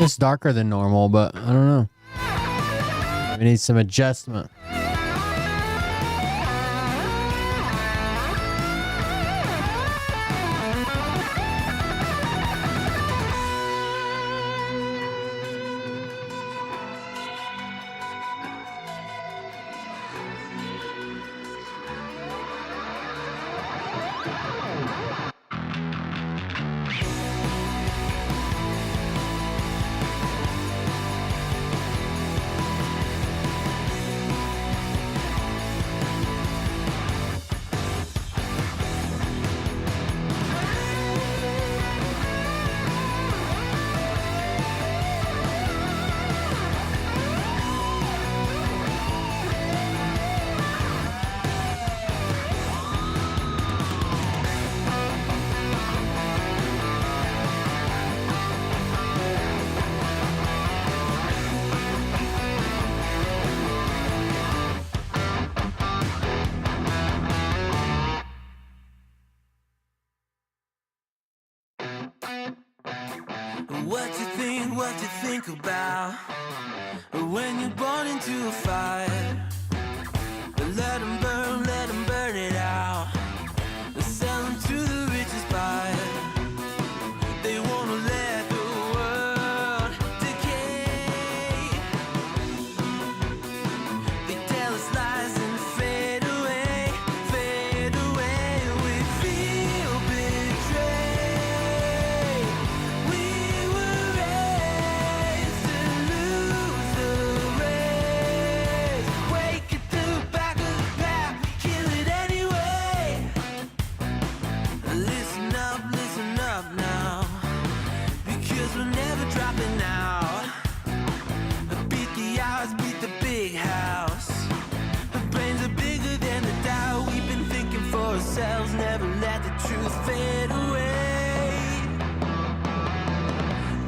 It's darker than normal, but I don't know. We need some adjustment. What you think about when you're born into a fire. Let them burn it out. Sell them to the richest buyer. They wanna let the world decay. They tell us lies and fade away, fade away. We feel betrayed. We were raised to lose the race. Wake at the back of the pack, kill it anyway. Listen up now, because we're never dropping out. Beat the odds, beat the big house. Our brains are bigger than the doubt. We've been thinking for ourselves, never let the truth fade away.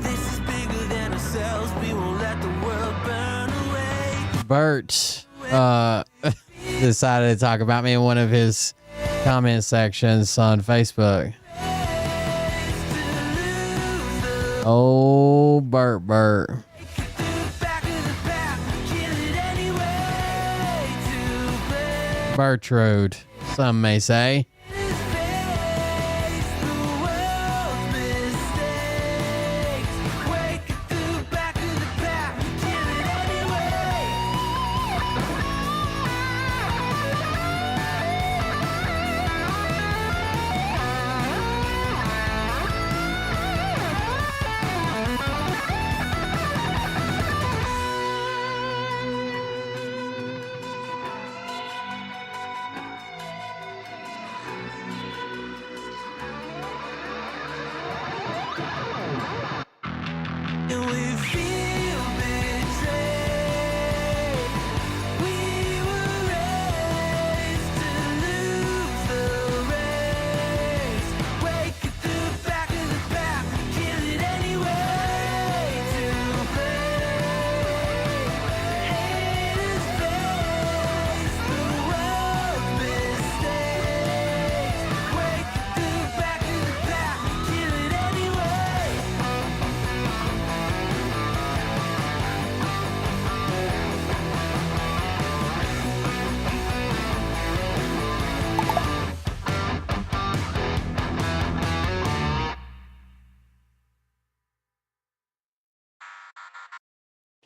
This is bigger than ourselves, we won't let the world burn away. Bert decided to talk about me in one of his comment sections on Facebook. Oh, Bert. Bertrode, some may say.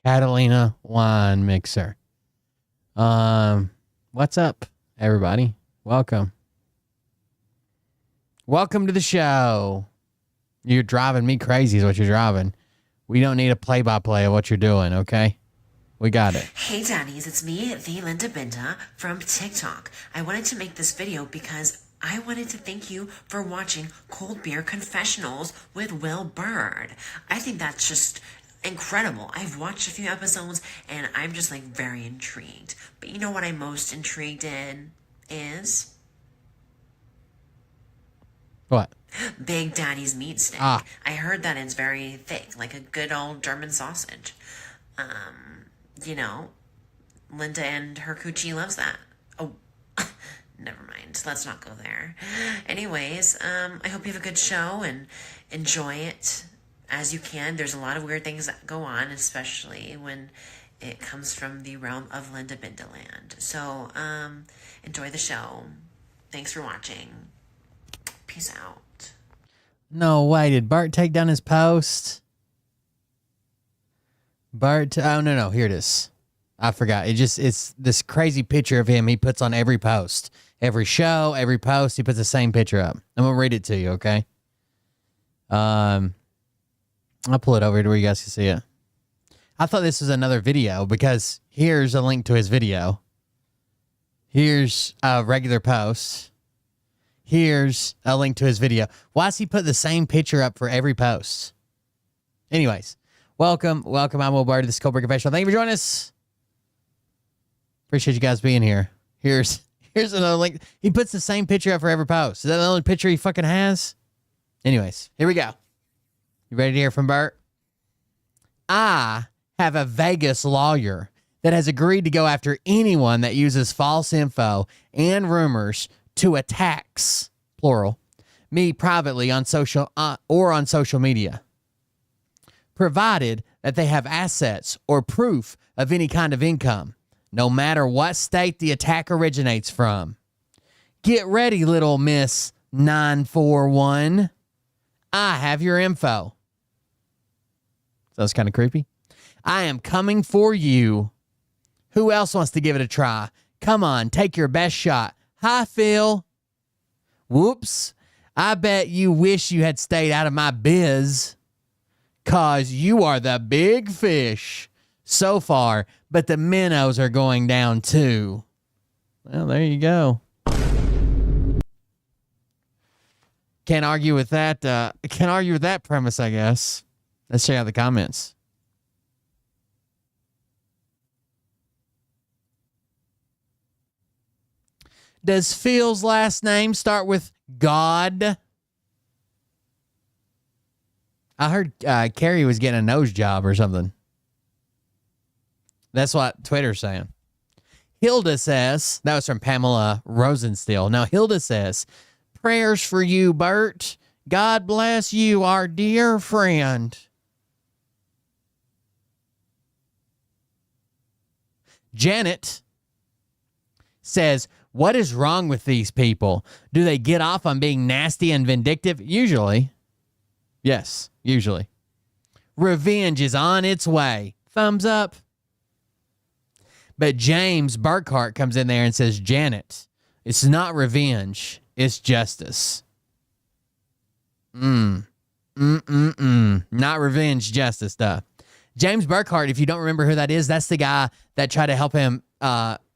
Catalina wine mixer. What's up, everybody? Welcome. Welcome to the show. You're driving me crazy is what you're driving. We don't need a play-by-play of what you're doing, okay? We got it. Hey Daddies, it's me, the Linda Binda from TikTok. I wanted to make this video because I wanted to thank you for watching Cold Beer Confessionals with Will Bird. I think that's just incredible. I've watched a few episodes and I'm just like very intrigued. But you know what I'm most intrigued in is? What? Big Daddy's meat stick. Ah. I heard that it's very thick, like a good old German sausage. You know, Linda and her coochie loves that. Oh, never mind. Let's not go there. Anyways, I hope you have a good show and enjoy it as you can. There's a lot of weird things that go on, especially when it comes from the realm of Linda Bindaland. So, enjoy the show. Thanks for watching. Peace out. No way. Did Bart take down his post? Bart, oh, no. Here it is. I forgot. It's this crazy picture of him he puts on every post. Every show, every post, he puts the same picture up. I'm going to read it to you, okay? I'll pull it over to where you guys can see it. I thought this was another video because here's a link to his video. Here's a regular post. Here's a link to his video. Why does he put the same picture up for every post? Anyways, welcome. I'm Will Bird. This is Cold Beer Confessional. Thank you for joining us. Appreciate you guys being here. Here's another link. He puts the same picture up for every post. Is that the only picture he fucking has? Anyways, here we go. You ready to hear from Bert? I have a Vegas lawyer that has agreed to go after anyone that uses false info and rumors to attacks, plural, me privately on social media, provided that they have assets or proof of any kind of income, no matter what state the attack originates from. Get ready, little Miss 941. I have your info. Sounds kind of creepy. I am coming for you. Who else wants to give it a try? Come on, take your best shot. Hi, Phil. Whoops. I bet you wish you had stayed out of my biz. 'Cause you are the big fish so far, but the minnows are going down too. Well, there you go. Can't argue with that. Can't argue with that premise, I guess. Let's check out the comments. Does Phil's last name start with God? I heard Carrie was getting a nose job or something. That's what Twitter's saying. Hilda says, that was from Pamela Rosenstiel. Now, Hilda says, prayers for you, Bert. God bless you, our dear friend. Janet says, what is wrong with these people? Do they get off on being nasty and vindictive? Usually. Yes, usually. Revenge is on its way. Thumbs up. But James Burkhart comes in there and says, Janet, it's not revenge. It's justice. Not revenge, justice stuff. James Burkhart, if you don't remember who that is, that's the guy that tried to help him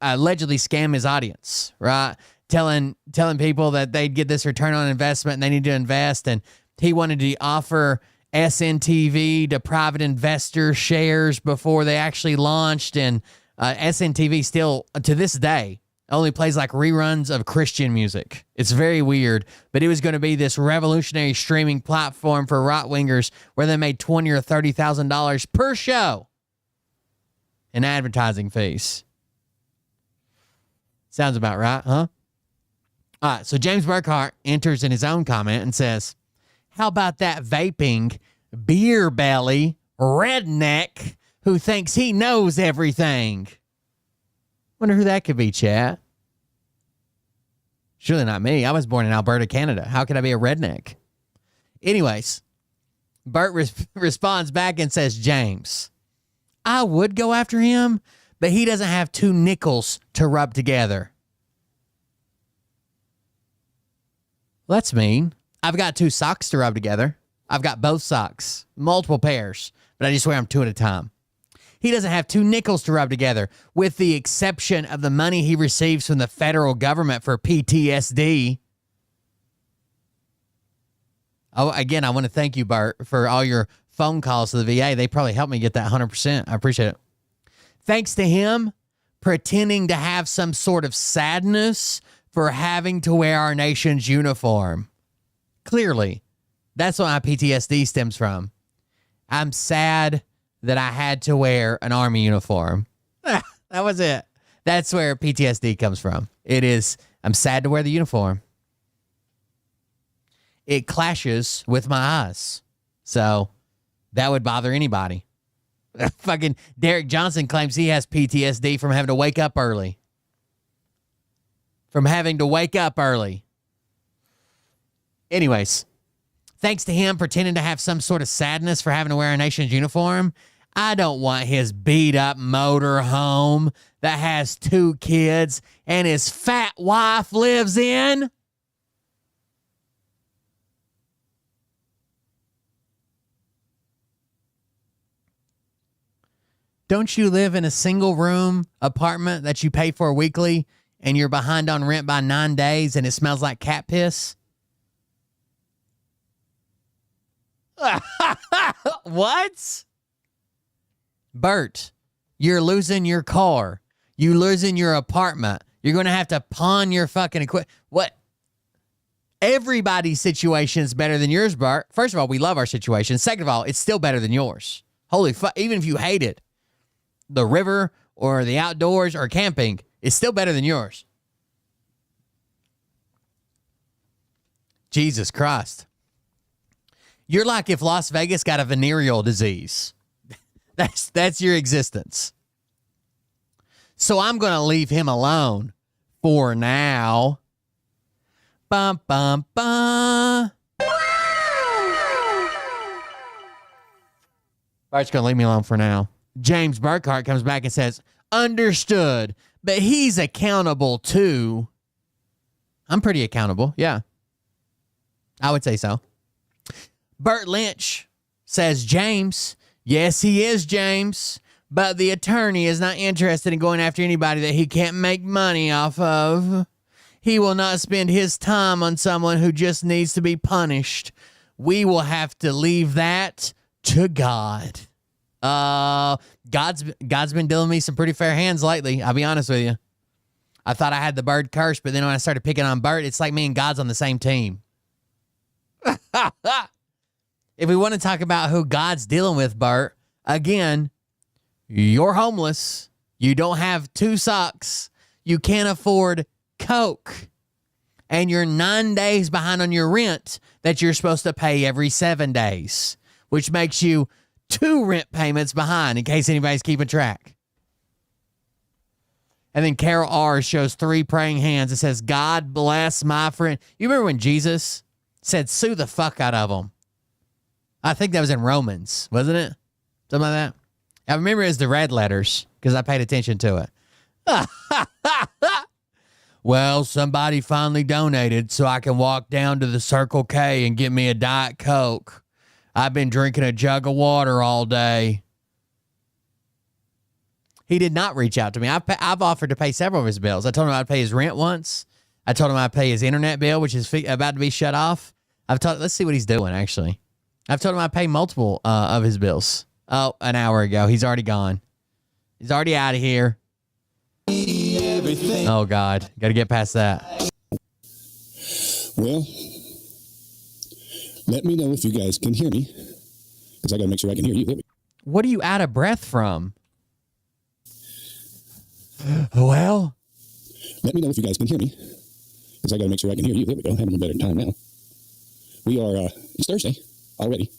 allegedly scam his audience, right? Telling people that they'd get this return on investment and they need to invest. And he wanted to offer SNTV to private investor shares before they actually launched. And SNTV still, to this day, only plays like reruns of Christian music. It's very weird, but it was going to be this revolutionary streaming platform for right-wingers where they made $20,000 or $30,000 per show in advertising fees. Sounds about right, huh? All right, so James Burkhart enters in his own comment and says, how about that vaping, beer belly, redneck who thinks he knows everything? Wonder who that could be, chat. Surely not me. I was born in Alberta, Canada. How could I be a redneck? Anyways, Bert responds back and says, James, I would go after him, but he doesn't have 2 nickels to rub together. Well, that's mean. I've got 2 socks to rub together. I've got both socks, multiple pairs, but I just wear them 2 at a time. He doesn't have 2 nickels to rub together, with the exception of the money he receives from the federal government for PTSD. Oh, again, I want to thank you, Bert, for all your phone calls to the VA. They probably helped me get that 100%. I appreciate it. Thanks to him pretending to have some sort of sadness for having to wear our nation's uniform. Clearly, that's what my PTSD stems from. I'm sad that I had to wear an Army uniform. That was it. That's where PTSD comes from. It is, I'm sad to wear the uniform. It clashes with my eyes. So that would bother anybody. Fucking Derek Johnson claims he has PTSD from having to wake up early. Anyways, thanks to him pretending to have some sort of sadness for having to wear a nation's uniform, I don't want his beat up motor home that has 2 kids and his fat wife lives in. Don't you live in a single room apartment that you pay for weekly and you're behind on rent by 9 days and it smells like cat piss? What? Bert, you're losing your car. You're losing your apartment. You're going to have to pawn your fucking equipment. What? Everybody's situation is better than yours, Bert. First of all, we love our situation. Second of all, it's still better than yours. Holy fuck. Even if you hate it, the river or the outdoors or camping is still better than yours. Jesus Christ. You're like if Las Vegas got a venereal disease. That's your existence. So I'm going to leave him alone for now. Bum, bum, bum. Bart's going to leave me alone for now. James Burkhart comes back and says, understood, but he's accountable too. I'm pretty accountable. Yeah. I would say so. Bert Lynch says, James, yes, he is, James, but the attorney is not interested in going after anybody that he can't make money off of. He will not spend his time on someone who just needs to be punished. We will have to leave that to God. God's been dealing me some pretty fair hands lately. I'll be honest with you. I thought I had the bird curse, but then when I started picking on Bert, it's like me and God's on the same team. If we want to talk about who God's dealing with, Bert, again, you're homeless. You don't have 2 socks. You can't afford Coke. And you're 9 days behind on your rent that you're supposed to pay every 7 days, which makes you 2 rent payments behind in case anybody's keeping track. And then Carol R. shows 3 praying hands. It says, God bless my friend. You remember when Jesus said, sue the fuck out of them? I think that was in Romans, wasn't it? Something like that. I remember it as the red letters because I paid attention to it. Well, somebody finally donated so I can walk down to the Circle K and get me a Diet Coke. I've been drinking a jug of water all day. He did not reach out to me. I've offered to pay several of his bills. I told him I'd pay his rent once. I told him I'd pay his internet bill, which is about to be shut off. Let's see what he's doing, actually. I've told him I'd pay multiple of his bills. Oh, an hour ago. He's already gone. He's already out of here. Oh, God. Got to get past that. Well, let me know if you guys can hear me, because I got to make sure I can hear you. What are you out of breath from? Well, let me know if you guys can hear me, because I got to make sure I can hear you. There we go. Having a better time now. We are, it's Thursday already.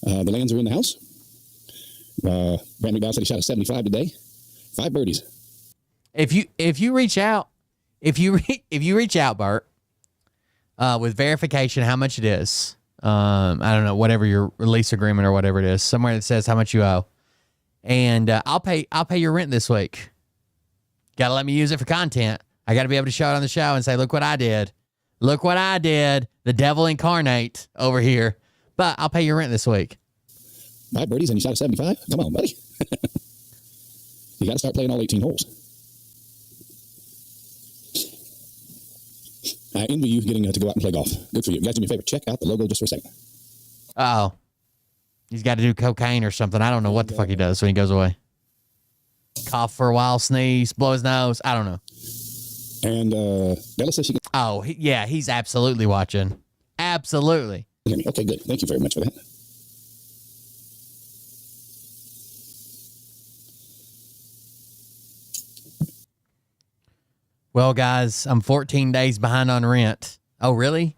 The Lands are in the house. Brand McDowell said he shot a 75 today. 5 birdies. If you reach out, Bart, with verification how much it is, I don't know, whatever your lease agreement or whatever it is, somewhere that says how much you owe. and I'll pay your rent this week. Got to let me use it for content. I got to be able to show it on the show and say, look what I did. Look what I did. The devil incarnate over here. But I'll pay your rent this week. 5 birdies and you shot a 75? Come on, buddy. You got to start playing all 18 holes. I envy you getting to go out and play golf. Good for you. Guys, do me a favor. Check out the logo just for a second. Uh-oh. He's got to do cocaine or something. I don't know what the fuck he does when he goes away. Cough for a while, sneeze, blow his nose. I don't know. And Bella says she can Oh, yeah, he's absolutely watching. Absolutely. hear me. Okay, good. Thank you very much for that. Well, guys, I'm 14 days behind on rent. Oh, really?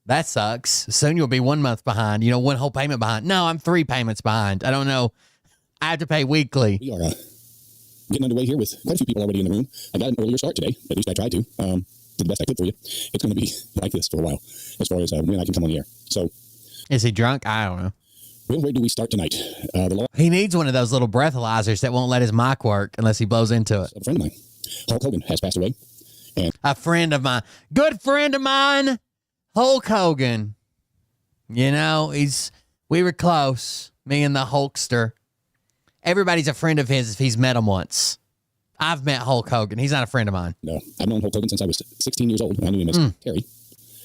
That sucks. Soon you'll be 1 month behind. You know, 1 whole payment behind. No, I'm 3 payments behind. I don't know. I have to pay weekly. We are getting underway here with quite a few people already in the room. I got an earlier start today. At least I tried to. Did the best I could for you. It's going to be like this for a while as far as when I can come on the air. So, Is he drunk? I don't know. well, where do we start tonight? He needs one of those little breathalyzers that won't let his mic work unless he blows into it. A friend of mine, Hulk Hogan, has passed away. And A friend of mine. Good friend of mine, Hulk Hogan. You know, we were close, me and the Hulkster. Everybody's a friend of his if he's met him once. I've met Hulk Hogan. He's not a friend of mine. no, I've known Hulk Hogan since I was 16 years old. I knew him as Terry.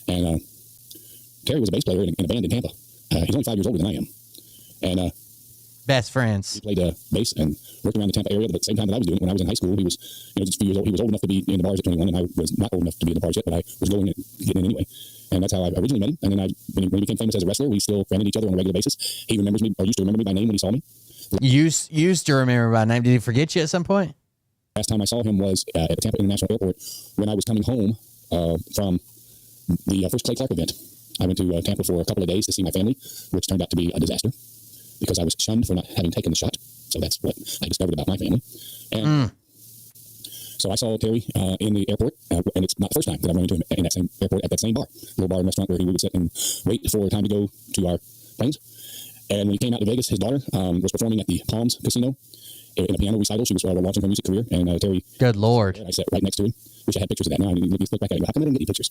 And Terry was a bass player in a band in Tampa. He's only 5 years older than I am. And Best friends. he played bass and worked around the Tampa area. But at the same time that I was doing it, when I was in high school, he was just a few years old. He was old enough to be in the bars at 21, and I was not old enough to be in the bars yet, but I was going and getting in anyway. And that's how I originally met him. And then when he became famous as a wrestler, we still friended each other on a regular basis. He remembers me, or used to remember me by name when he saw me. Used to remember my name. Did he forget you at some point? Last time I saw him was at the Tampa International Airport when I was coming home from the first Clay Clark event. I went to Tampa for a couple of days to see my family, which turned out to be a disaster because I was shunned for not having taken the shot. So that's what I discovered about my family. And so I saw Terry in the airport, and it's not the first time that I've run into him in that same airport at that same bar, little bar and restaurant where he would sit and wait for time to go to our planes. And when he came out to Vegas, his daughter was performing at the Palms Casino in a piano recital. She was launching her music career, and Terry. Good Lord. I sat right next to him. Wish I had pictures of that now. I need to look back at it. How come I didn't get any pictures?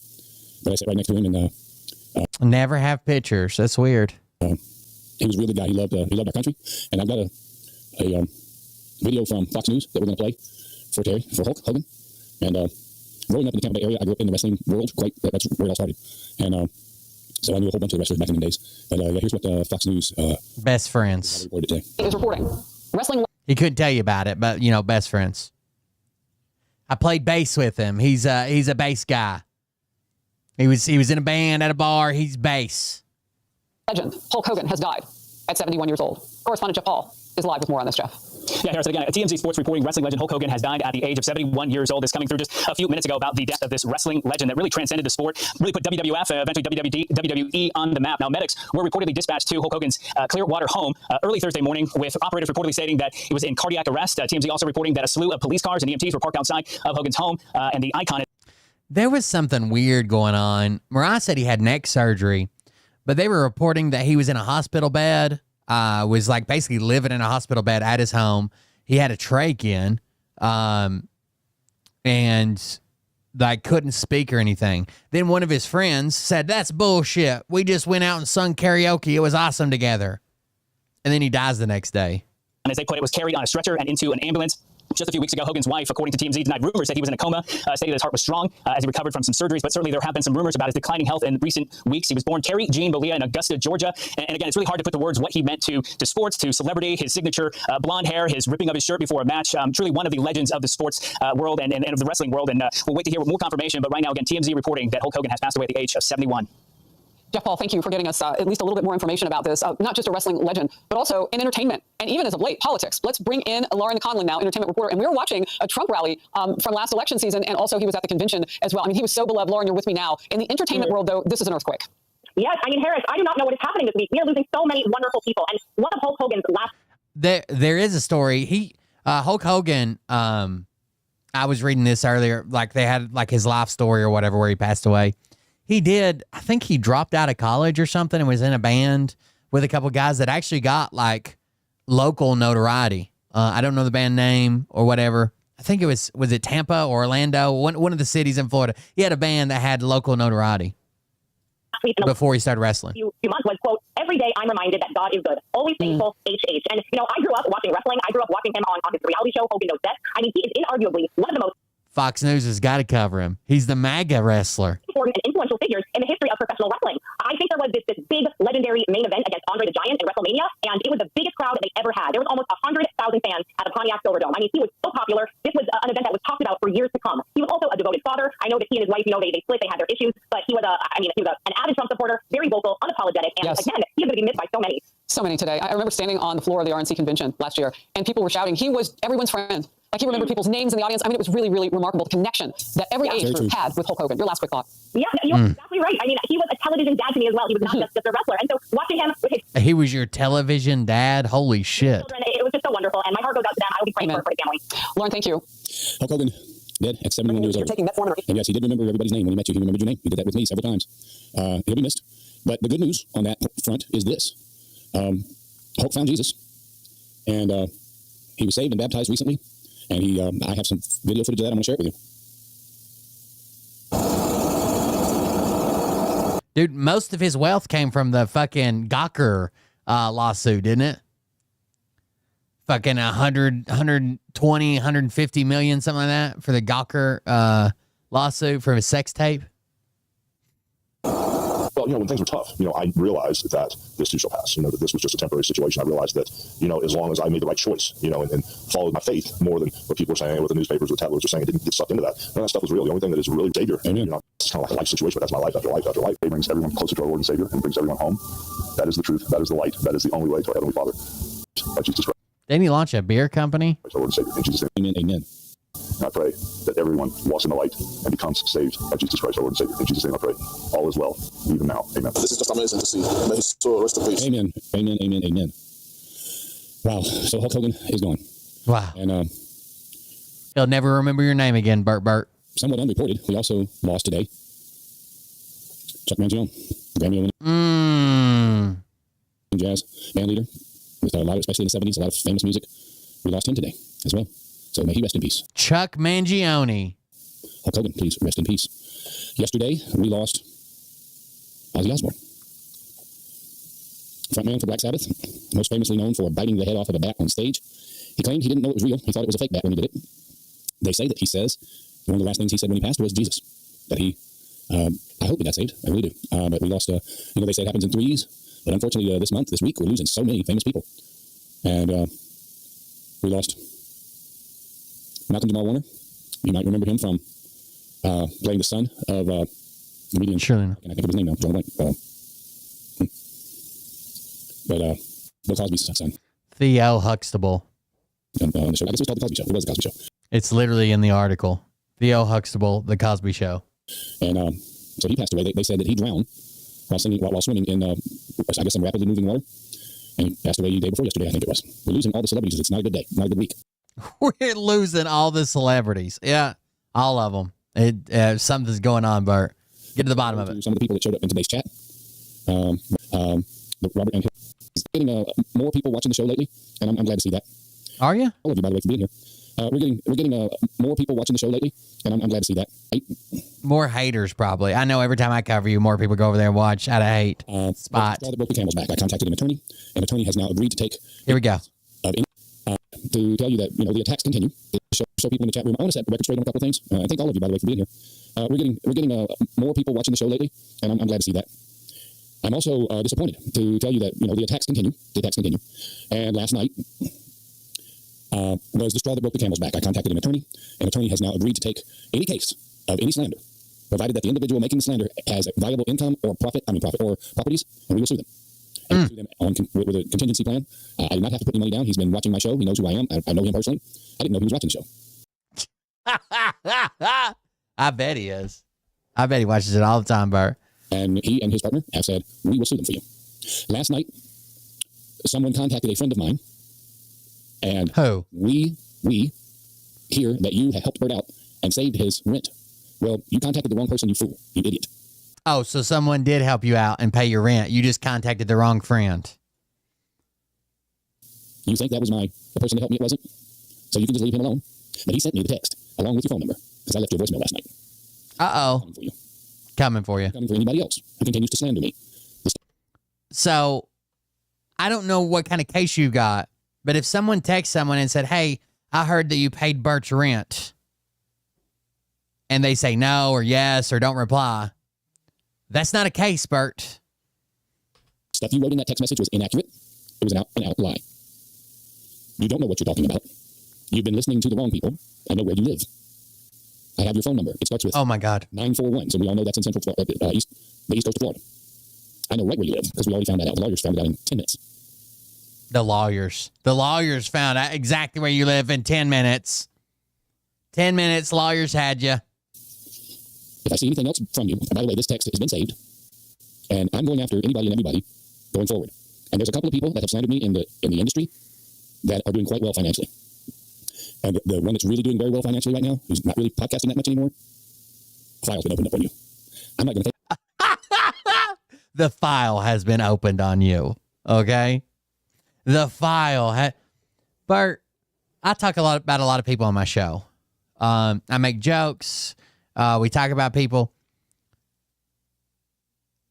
But I sat right next to him, and Never have pictures. That's weird. he was a really good guy. He loved our country. And I've got a video from Fox News that we're going to play for Terry, for Hulk Hogan. And growing up in the Tampa Bay area, I grew up in the wrestling world. That's where it all started. And so I knew a whole bunch of wrestlers back in the days. But yeah, here's what Fox News Best friends. reported today. Is reporting. Wrestling He couldn't tell you about it, but, you know, best friends. I played bass with him. He's a bass guy. He was in a band at a bar. He's bass. legend Hulk Hogan has died at 71 years old. Correspondent Jeff Paul is live with more on this, Jeff. Yeah, Harrison, again, TMZ Sports reporting wrestling legend Hulk Hogan has died at the age of 71 years old. This coming through just a few minutes ago about the death of this wrestling legend that really transcended the sport, really put WWF, eventually WWE on the map. Now, medics were reportedly dispatched to Hulk Hogan's Clearwater home early Thursday morning, with operators reportedly stating that he was in cardiac arrest. TMZ also reporting that a slew of police cars and EMTs were parked outside of Hogan's home, and the icon. There was something weird going on. Mariah said he had neck surgery, but they were reporting that he was in a hospital bed, was like basically living in a hospital bed at his home. He had a trach in, and like couldn't speak or anything. Then one of his friends said, "That's bullshit. We just went out and sung karaoke. It was awesome together." And then he dies the next day. And as they put it, was carried on a stretcher and into an ambulance. Just a few weeks ago, Hogan's wife, according to TMZ, denied rumors that he was in a coma, stated his heart was strong as he recovered from some surgeries, but certainly there have been some rumors about his declining health in recent weeks. He was born Terry Gene Bollea in Augusta, Georgia. And again, it's really hard to put the words what he meant to sports, to celebrity, his signature blonde hair, his ripping of his shirt before a match. Truly one of the legends of the sports world and of the wrestling world. And we'll wait to hear more confirmation. But right now, again, TMZ reporting that Hulk Hogan has passed away at the age of 71. Jeff Paul, thank you for getting us at least a little bit more information about this. Not just a wrestling legend, but also in entertainment, and even as of late, politics. Let's bring in Lauren Conlon now, entertainment reporter. And we were watching a Trump rally from last election season, and also he was at the convention as well. I mean, he was so beloved. Lauren, you're with me now. In the entertainment world, though, this is an earthquake. Yes, I mean, Harris, I do not know what is happening this week. We are losing so many wonderful people. And one of Hulk Hogan's last... There is a story. Hulk Hogan, I was reading this earlier, like they had like his life story or whatever where he passed away. I think he dropped out of college or something and was in a band with a couple guys that actually got like local notoriety. I don't know the band name or whatever. I think it was it Tampa or Orlando? One of the cities in Florida. He had a band that had local notoriety before he started wrestling. Few months was, quote, every day I'm reminded that God is good. Always faithful, HH. And, you know, I grew up watching wrestling. I grew up watching him on his reality show, Hogan Knows Best. I mean, he is inarguably one of the most Fox News has got to cover him. He's the MAGA wrestler. important and influential figures in the history of professional wrestling. I think there was this big, legendary main event against Andre the Giant in WrestleMania, and it was the biggest crowd they ever had. There was almost 100,000 fans at the Pontiac Silverdome. I mean, he was so popular. This was an event that was talked about for years to come. He was also a devoted father. I know that he and his wife, you know, they split, they had their issues, but he was an avid Trump supporter, very vocal, unapologetic, and again, he is going to be missed by so many. So many today. I remember standing on the floor of the RNC convention last year, and people were shouting, he was everyone's friend. Like, he remembered people's names in the audience. I mean, it was really, really remarkable, the connection that every age group had with Hulk Hogan. Your last quick thought. Yeah, you're exactly right. I mean, he was a television dad to me as well. He was not just a wrestler. And so watching him with his He was your television dad? Holy shit. children, it was just so wonderful. And my heart goes out to them. I will be praying for his family. Lauren, thank you. Hulk Hogan, dead at 71 years old. And yes, he did remember everybody's name when he met you. He remembered your name. He did that with me several times. He'll be missed. But the good news on that front is this. Hulk found Jesus, and he was saved and baptized recently. And I have some video footage of that. I'm going to share it with you. Dude, most of his wealth came from the fucking Gawker lawsuit, didn't it? Fucking 120, 150 million, something like that, for the Gawker lawsuit for his sex tape. Well, when things were tough, I realized that this too shall pass, that this was just a temporary situation. I realized that, as long as I made the right choice, and followed my faith more than what people were saying, what the newspapers or tabloids were saying, I didn't get sucked into that. None of that stuff was real. The only thing that is really Savior. And, it's kind of like a life situation, but that's my life after life after life. It brings everyone closer to our Lord and Savior and brings everyone home. That is the truth. That is the light. That is the only way to our Heavenly Father. By Jesus Christ. Didn't he launch a beer company? Our Lord and Savior. In Jesus' name. Amen. Amen. And I pray that everyone walks in the light and becomes saved by Jesus Christ, our Lord and Savior. In Jesus' name I pray. All is well, even now. Amen. This is just amazing to see. May his soul rest in peace. Amen. Amen. Amen. Amen. Wow. So Hulk Hogan is gone. Wow. And he'll never remember your name again, Bert. Somewhat unreported, we also lost today Chuck Mangione, Grammy-winning jazz band leader with a lot, especially in the 70s, a lot of famous music. We lost him today as well. So may he rest in peace. Chuck Mangione. Hulk Hogan, please rest in peace. Yesterday, we lost Ozzy Osbourne. Frontman for Black Sabbath, most famously known for biting the head off of a bat on stage. He claimed he didn't know it was real. He thought it was a fake bat when he did it. They say that he says one of the last things he said when he passed was Jesus. That he, I hope he got saved. I really do. But we lost, they say it happens in threes. But unfortunately, this week, we're losing so many famous people. And we lost Malcolm Jamal Warner. You might remember him from playing the son of comedian. Surely not. And I think of his name now. John White. Bill Cosby's son. Theo Huxtable. On the show. I guess it was called The Cosby Show. It was The Cosby Show. It's literally in the article. Theo Huxtable, The Cosby Show. And so he passed away. They said that he drowned while swimming in, I guess, some rapidly moving water. And he passed away the day before yesterday, I think it was. We're losing all the celebrities. It's not a good day, not a good week. We're losing all the celebrities. Yeah, all of them. Something's going on, Bert. Get to the bottom of it. Some of the people that showed up in today's chat. Robert and is getting more people watching the show lately, and I'm glad to see that. Are you? All of you, by the way, for being here. We're getting more people watching the show lately, and I'm glad to see that. More haters, probably. I know every time I cover you, more people go over there and watch out of hate. Spot. That broke the camel's back. I contacted an attorney. An attorney has now agreed to take. Here we go. To tell you that the attacks continue. Show people in the chat room. I want to set the record straight on a couple of things. I thank all of you, by the way, for being here. We're getting more people watching the show lately, and I'm glad to see that. I'm also disappointed to tell you that the attacks continue. The attacks continue. And last night was the straw that broke the camel's back. I contacted an attorney. An attorney has now agreed to take any case of any slander, provided that the individual making the slander has viable income or profit or properties, and we will sue them. And we'll sue them with a contingency plan. I do not have to put any money down. He's been watching my show. He knows who I am. I know him personally. I didn't know he was watching the show. I bet he is. I bet he watches it all the time, Bert. And he and his partner have said, we will sue them for you. Last night, someone contacted a friend of mine. And who? We hear that you have helped Bert out and saved his rent. Well, you contacted the wrong person, you fool. You idiot. Oh, so someone did help you out and pay your rent. You just contacted the wrong friend. You think that was the person to help me? It wasn't. So you can just leave him alone. But he sent me the text along with your phone number because I left your voicemail last night. Uh-oh. Coming for you. Coming for anybody else who continues to slander me. So I don't know what kind of case you got, but if someone texts someone and said, hey, I heard that you paid Bert's rent, and they say no or yes or don't reply, that's not a case, Bert. Stuff you wrote in that text message was inaccurate. It was an out lie. You don't know what you're talking about. You've been listening to the wrong people. I know where you live. I have your phone number. It starts with oh my God 941. So we all know that's in Central Florida, the East Coast of Florida. I know right where you live because we already found that out. The lawyers found it out in 10 minutes. The lawyers found out exactly where you live in 10 minutes. 10 minutes, lawyers had you. If I see anything else from you, and by the way, this text has been saved, and I'm going after anybody and everybody going forward. And there's a couple of people that have slandered me in the industry that are doing quite well financially. And the one that's really doing very well financially right now, who's not really podcasting that much anymore, file's been opened up on you. I'm not going to take The file has been opened on you, okay? The file. Bert, I talk about a lot of people on my show. I make jokes. We talk about people.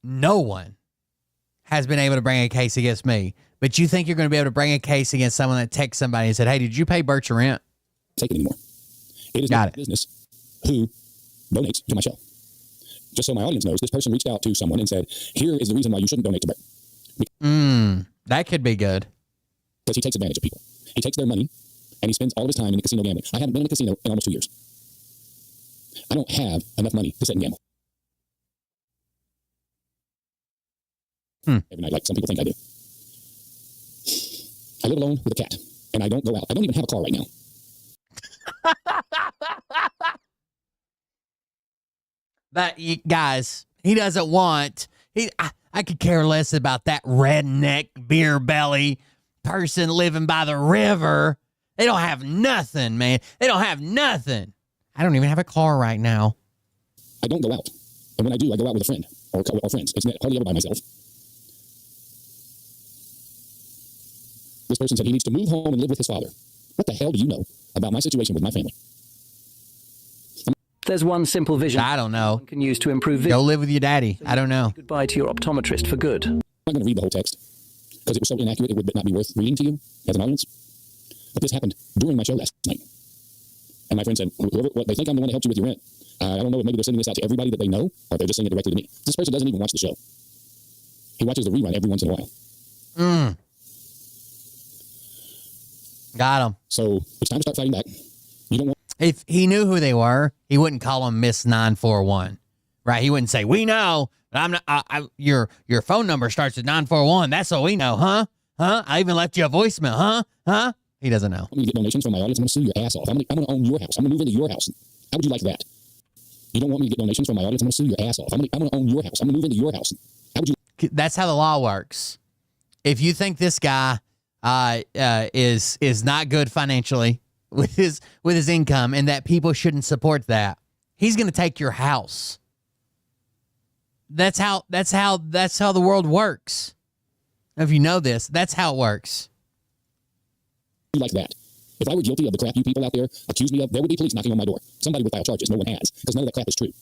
No one has been able to bring a case against me. But you think you're going to be able to bring a case against someone that texts somebody and said, hey, did you pay Bert your rent? Take it anymore. It is not a business who donates to my show. Just so my audience knows, this person reached out to someone and said, here is the reason why you shouldn't donate to Bert. That could be good. Because he takes advantage of people. He takes their money and he spends all of his time in the casino gambling. I haven't been in a casino in almost 2 years. I don't have enough money to sit and gamble. Every night, like some people think I do. I live alone with a cat, and I don't go out. I don't even have a car right now. But guys, he doesn't want. I could care less about that redneck beer belly person living by the river. They don't have nothing, man. They don't have nothing. I don't even have a car right now. I don't go out, and when I do, I go out with a friend or friends. It's hardly ever by myself. This person said he needs to move home and live with his father. What the hell do you know about my situation with my family? There's one simple vision I don't know. one can use to improve vision. Go live with your daddy. I don't know. Goodbye to your optometrist for good. I'm not going to read the whole text because it was so inaccurate it would not be worth reading to you as an audience. But this happened during my show last night. And my friend said, they think I'm the one that helped you with your rent. I don't know if maybe they're sending this out to everybody that they know or they're just sending it directly to me. This person doesn't even watch the show. He watches the rerun every once in a while. Got him. So it's time to start fighting back. You don't want. If he knew who they were, he wouldn't call them Miss 941, right? He wouldn't say, "We know, but I'm not." Your phone number starts at 941. That's what we know, huh? I even left you a voicemail, huh? He doesn't know. I'm gonna get donations from my audience. I'm gonna sue your ass off. I'm gonna own your house. I'm gonna move into your house. How would you like that? You don't want me to get donations from my audience? I'm gonna sue your ass off. I'm gonna own your house. I'm gonna move into your house. How would you? That's how the law works. If you think this guy is not good financially with his income and that people shouldn't support that, he's going to take your house. That's how the world works. If you know this, that's how it works. Like that. If I were guilty of the crap you people out there accuse me of, there would be police knocking on my door. Somebody would file charges. No one has, because none of that crap is true.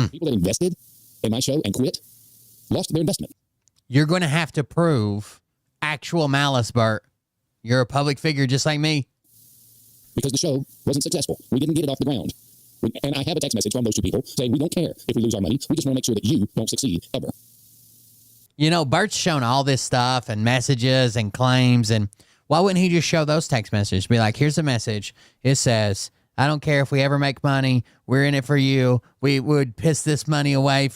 People that invested in my show and quit lost their investment. You're going to have to prove actual malice, Bert. You're a public figure just like me. Because the show wasn't successful. We didn't get it off the ground. And I have a text message from those two people saying, we don't care if we lose our money. We just want to make sure that you don't succeed ever. You know, Bert's shown all this stuff and messages and claims, and why wouldn't he just show those text messages? Be like, here's a message. It says, I don't care if we ever make money. We're in it for you. We would piss this money away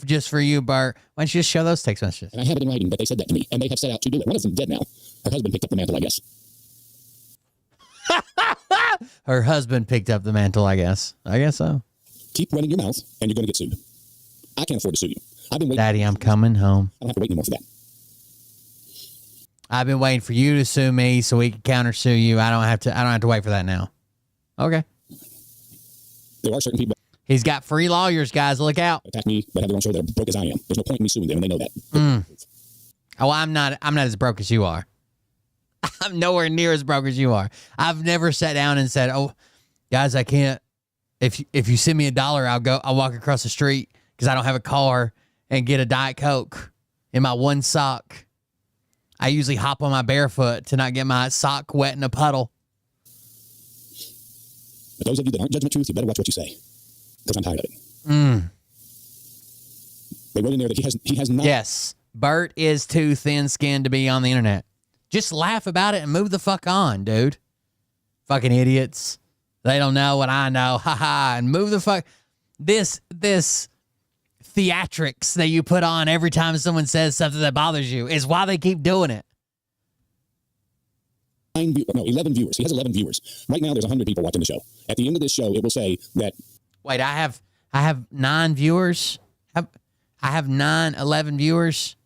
just for you, Bert. Why don't you just show those text messages? And I have it in writing that they said that to me, and they have set out to do it. One of them dead now. Her husband picked up the mantle, I guess. Her husband picked up the mantle, I guess. I guess so. Keep running your mouth, and you're going to get sued. I can't afford to sue you. I've been waiting. Daddy, I'm coming home. I don't have to wait anymore for that. I've been waiting for you to sue me so we can countersue you. I don't have to wait for that now. Okay. There are certain people. He's got free lawyers, guys. Look out. Attack me, but have their own show that are broke as I am. There's no point in me suing them, and they know that. Oh, I'm not as broke as you are. I'm nowhere near as broke as you are. I've never sat down and said, "Oh, guys, I can't. If you send me $1, I'll walk across the street because I don't have a car and get a Diet Coke in my one sock." I usually hop on my barefoot to not get my sock wet in a puddle. But those of you that aren't judgment truth, you better watch what you say, because I'm tired of it. They wrote in there that he has not. Yes, Bert is too thin-skinned to be on the internet. Just laugh about it and move the fuck on, dude. Fucking idiots. They don't know what I know. Ha ha. And move the fuck. This theatrics that you put on every time someone says something that bothers you is why they keep doing it. 11 viewers. He has 11 viewers. Right now, there's 100 people watching the show. At the end of this show, it will say that. Wait, I have 9 viewers. I have 11 viewers.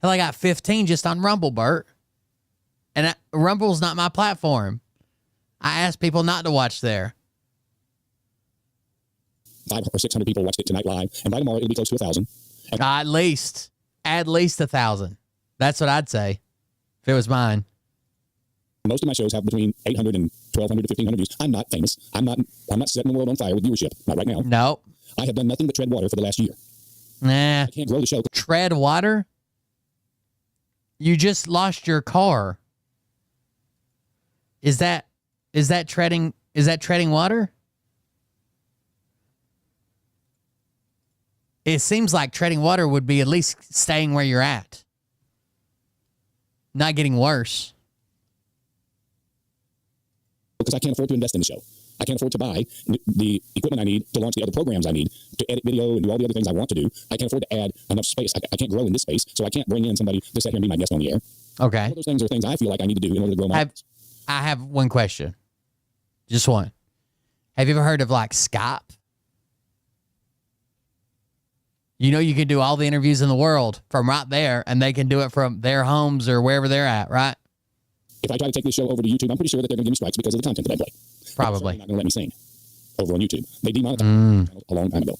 Hell, I got 15 just on Rumble, Bert. And Rumble's not my platform. I ask people not to watch there. 500 or 600 people watched it tonight live, and by tomorrow it'll be close to 1,000. At least 1,000. That's what I'd say if it was mine. Most of my shows have between 800 and 1,200 to 1,500 views. I'm not famous. I'm not setting the world on fire with viewership. Not right now. No. I have done nothing but tread water for the last year. Nah. I can't grow the show. Tread water? You just lost your car. Is that treading water? It seems like treading water would be at least staying where you're at. Not getting worse. Because I can't afford to invest in the show. I can't afford to buy the equipment I need to launch the other programs I need to edit video and do all the other things I want to do. I can't afford to add enough space. I can't grow in this space, so I can't bring in somebody to sit here and be my guest on the air. Okay. All those things are things I feel like I need to do in order to grow my business. I have one question. Just one. Have you ever heard of like Skype? You know you can do all the interviews in the world from right there, and they can do it from their homes or wherever they're at, right? If I try to take this show over to YouTube, I'm pretty sure that they're going to give me strikes because of the content that I play. Probably. They're not going to let me sing over on YouTube. They demonetized a long time ago.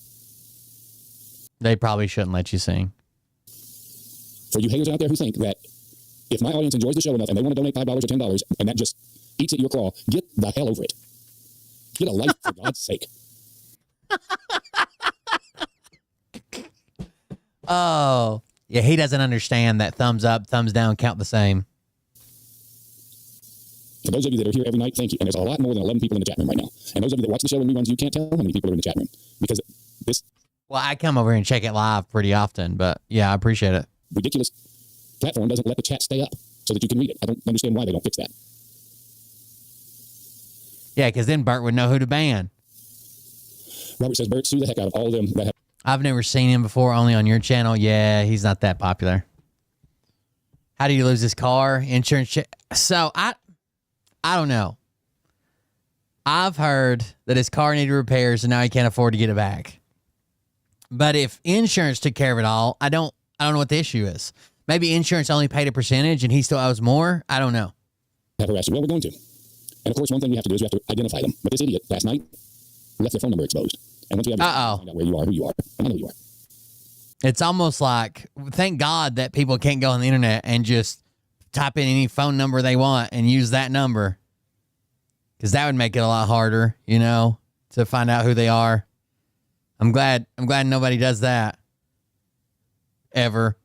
They probably shouldn't let you sing. For you haters out there who think that if my audience enjoys the show enough and they want to donate $5 or $10 and that just eats at your craw, get the hell over it. Get a life, for God's sake. Oh. Yeah, he doesn't understand that thumbs up, thumbs down count the same. For those of you that are here every night, thank you. And there's a lot more than 11 people in the chat room right now. And those of you that watch the show in reruns, you can't tell how many people are in the chat room. Because this... Well, I come over here and check it live pretty often, but yeah, I appreciate it. Ridiculous platform doesn't let the chat stay up so that you can read it. I don't understand why they don't fix that. Yeah, because then Bert would know who to ban. Robert says, Bert, sue the heck out of all of them that have... I've never seen him before, only on your channel. Yeah, he's not that popular. How do you lose his car? Insurance? So, I don't know. I've heard that his car needed repairs and now he can't afford to get it back. But if insurance took care of it all, I don't know what the issue is. Maybe insurance only paid a percentage and he still owes more. I don't know. Have harassed you. Well, we're going to. And of course, one thing we have to do is we have to identify them. But this idiot last night left their phone number exposed. And once we have to find out where you are, who you are, and I know who you are. It's almost like, thank God that people can't go on the internet and just type in any phone number they want and use that number. Because that would make it a lot harder, you know, to find out who they are. I'm glad nobody does that. Ever.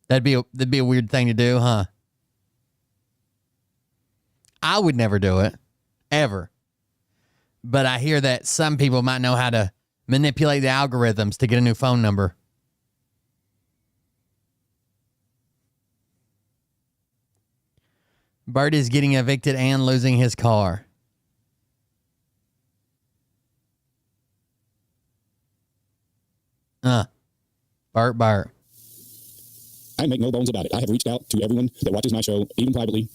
That'd be a weird thing to do, huh? I would never do it. Ever. But I hear that some people might know how to manipulate the algorithms to get a new phone number. Bert is getting evicted and losing his car. Bert. I make no bones about it. I have reached out to everyone that watches my show, even privately,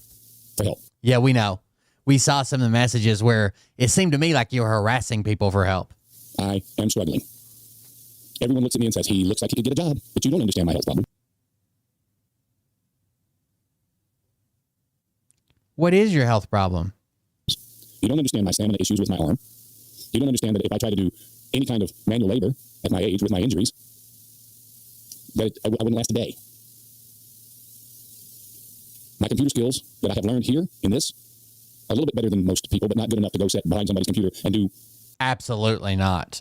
for help. Yeah, we know. We saw some of the messages where it seemed to me like you were harassing people for help. I am struggling. Everyone looks at me and says, he looks like he could get a job, but you don't understand my health problem. What is your health problem? You don't understand my stamina issues with my arm. You don't understand that if I try to do any kind of manual labor at my age with my injuries, that I wouldn't last a day. my computer skills that I have learned here in this, a little bit better than most people, but not good enough to go sit behind somebody's computer and do. Absolutely not.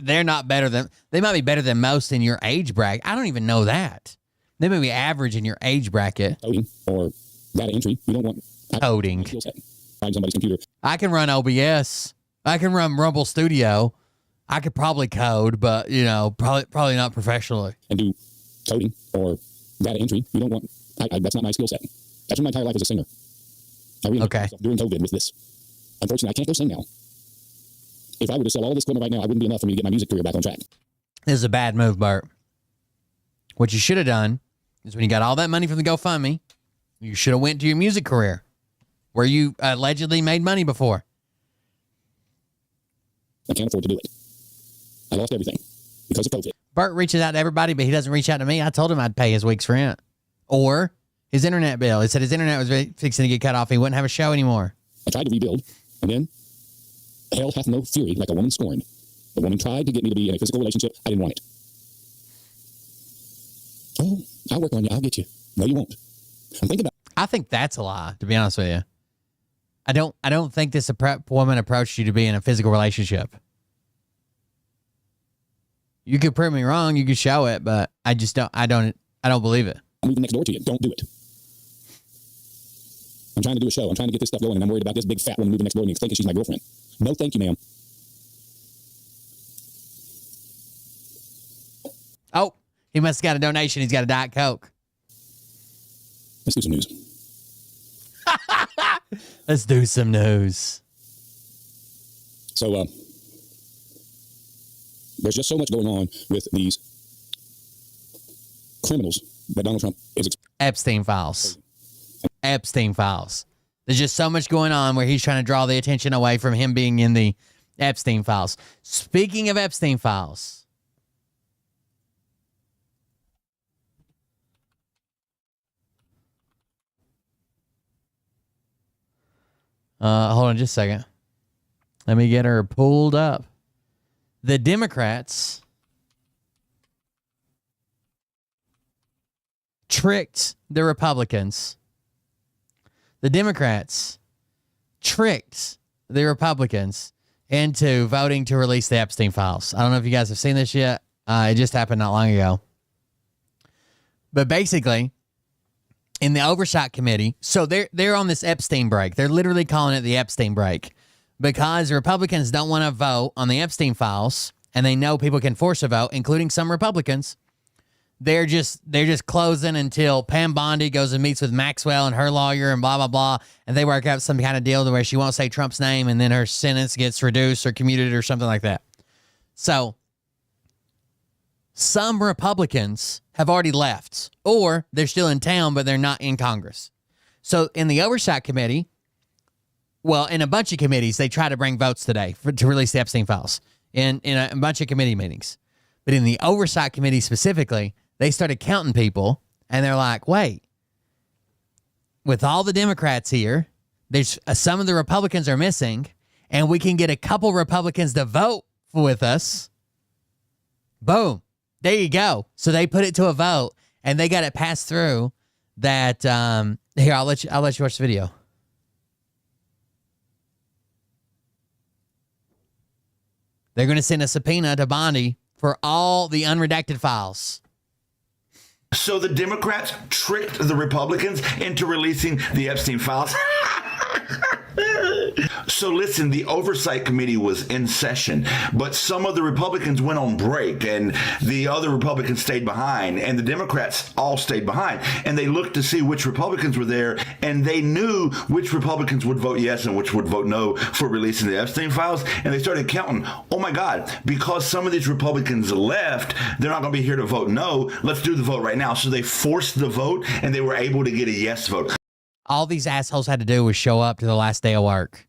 They're not better than, they might be better than most in your age bracket. I don't even know that. They may be average in your age bracket. Coding or data entry. You don't want coding. Skill set behind somebody's computer. I can run OBS. I can run Rumble Studio. I could probably code, but you know, probably not professionally. And do coding or data entry. You don't want. That's not my skill set. That's been my entire life as a singer. I really during COVID with this. Unfortunately, I can't go sing now. If I were to sell all of this equipment right now, I wouldn't be enough for me to get my music career back on track. This is a bad move, Bert. What you should have done is when you got all that money from the GoFundMe, you should have went to your music career where you allegedly made money before. I can't afford to do it. I lost everything because of COVID. Bert reaches out to everybody, but he doesn't reach out to me. I told him I'd pay his week's rent or his internet bill. He said his internet was fixing to get cut off. He wouldn't have a show anymore. I tried to rebuild, and then hell hath no fury like a woman scorned. The woman tried to get me to be in a physical relationship. I didn't want it. Oh, I'll work on you. I'll get you. No, you won't. I'm thinking about. I think that's a lie, to be honest with you. I don't think this woman approached you to be in a physical relationship. You could prove me wrong. You could show it, but I just don't. I don't believe it. I'm moving next door to you. Don't do it. I'm trying to do a show. I'm trying to get this stuff going, and I'm worried about this big fat woman moving next door to me thinking she's my girlfriend. No, thank you, ma'am. Oh, he must have got a donation. He's got a Diet Coke. Let's do some news. Let's do some news. So, there's just so much going on with these criminals that Donald Trump is. Epstein files. Epstein files. There's just so much going on where he's trying to draw the attention away from him being in the Epstein files. Speaking of Epstein files, hold on just a second. Let me get her pulled up. The Democrats tricked the Republicans. The Democrats tricked the Republicans into voting to release the Epstein files. I don't know if you guys have seen this yet. It just happened not long ago. But basically, in the Oversight Committee, so they're on this Epstein break. They're literally calling it the Epstein break because the Republicans don't want to vote on the Epstein files, and they know people can force a vote, including some Republicans. They're just closing until Pam Bondi goes and meets with Maxwell and her lawyer and blah, blah, blah. And they work out some kind of deal to where she won't say Trump's name and then her sentence gets reduced or commuted or something like that. So some Republicans have already left or they're still in town, but they're not in Congress. So in the Oversight Committee, well, in a bunch of committees, they try to bring votes today to release the Epstein files in a bunch of committee meetings. But in the Oversight Committee specifically, they started counting people, and they're like, wait, with all the Democrats here, there's some of the Republicans are missing, and we can get a couple Republicans to vote with us. Boom. There you go. So they put it to a vote, and they got it passed through that, here, I'll let you watch the video. They're going to send a subpoena to Bondi for all the unredacted files. So the Democrats tricked the Republicans into releasing the Epstein files. So listen, the Oversight Committee was in session, but some of the Republicans went on break and the other Republicans stayed behind and the Democrats all stayed behind. And they looked to see which Republicans were there and they knew which Republicans would vote yes and which would vote no for releasing the Epstein files. And they started counting, oh my God, because some of these Republicans left, they're not going to be here to vote no. Let's do the vote right now. So they forced the vote and they were able to get a yes vote. All these assholes had to do was show up to the last day of work.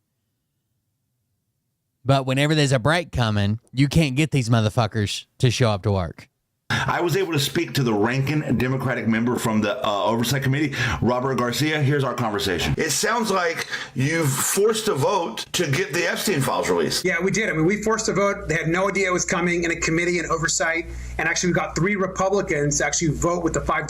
But whenever there's a break coming, you can't get these motherfuckers to show up to work. I was able to speak to the ranking Democratic member from the Oversight Committee, Robert Garcia. Here's our conversation. It sounds like you've forced a vote to get the Epstein files released. Yeah, we did. I mean, we forced a vote. They had no idea it was coming in a committee and oversight. And actually, we got 3 Republicans to actually vote with the 5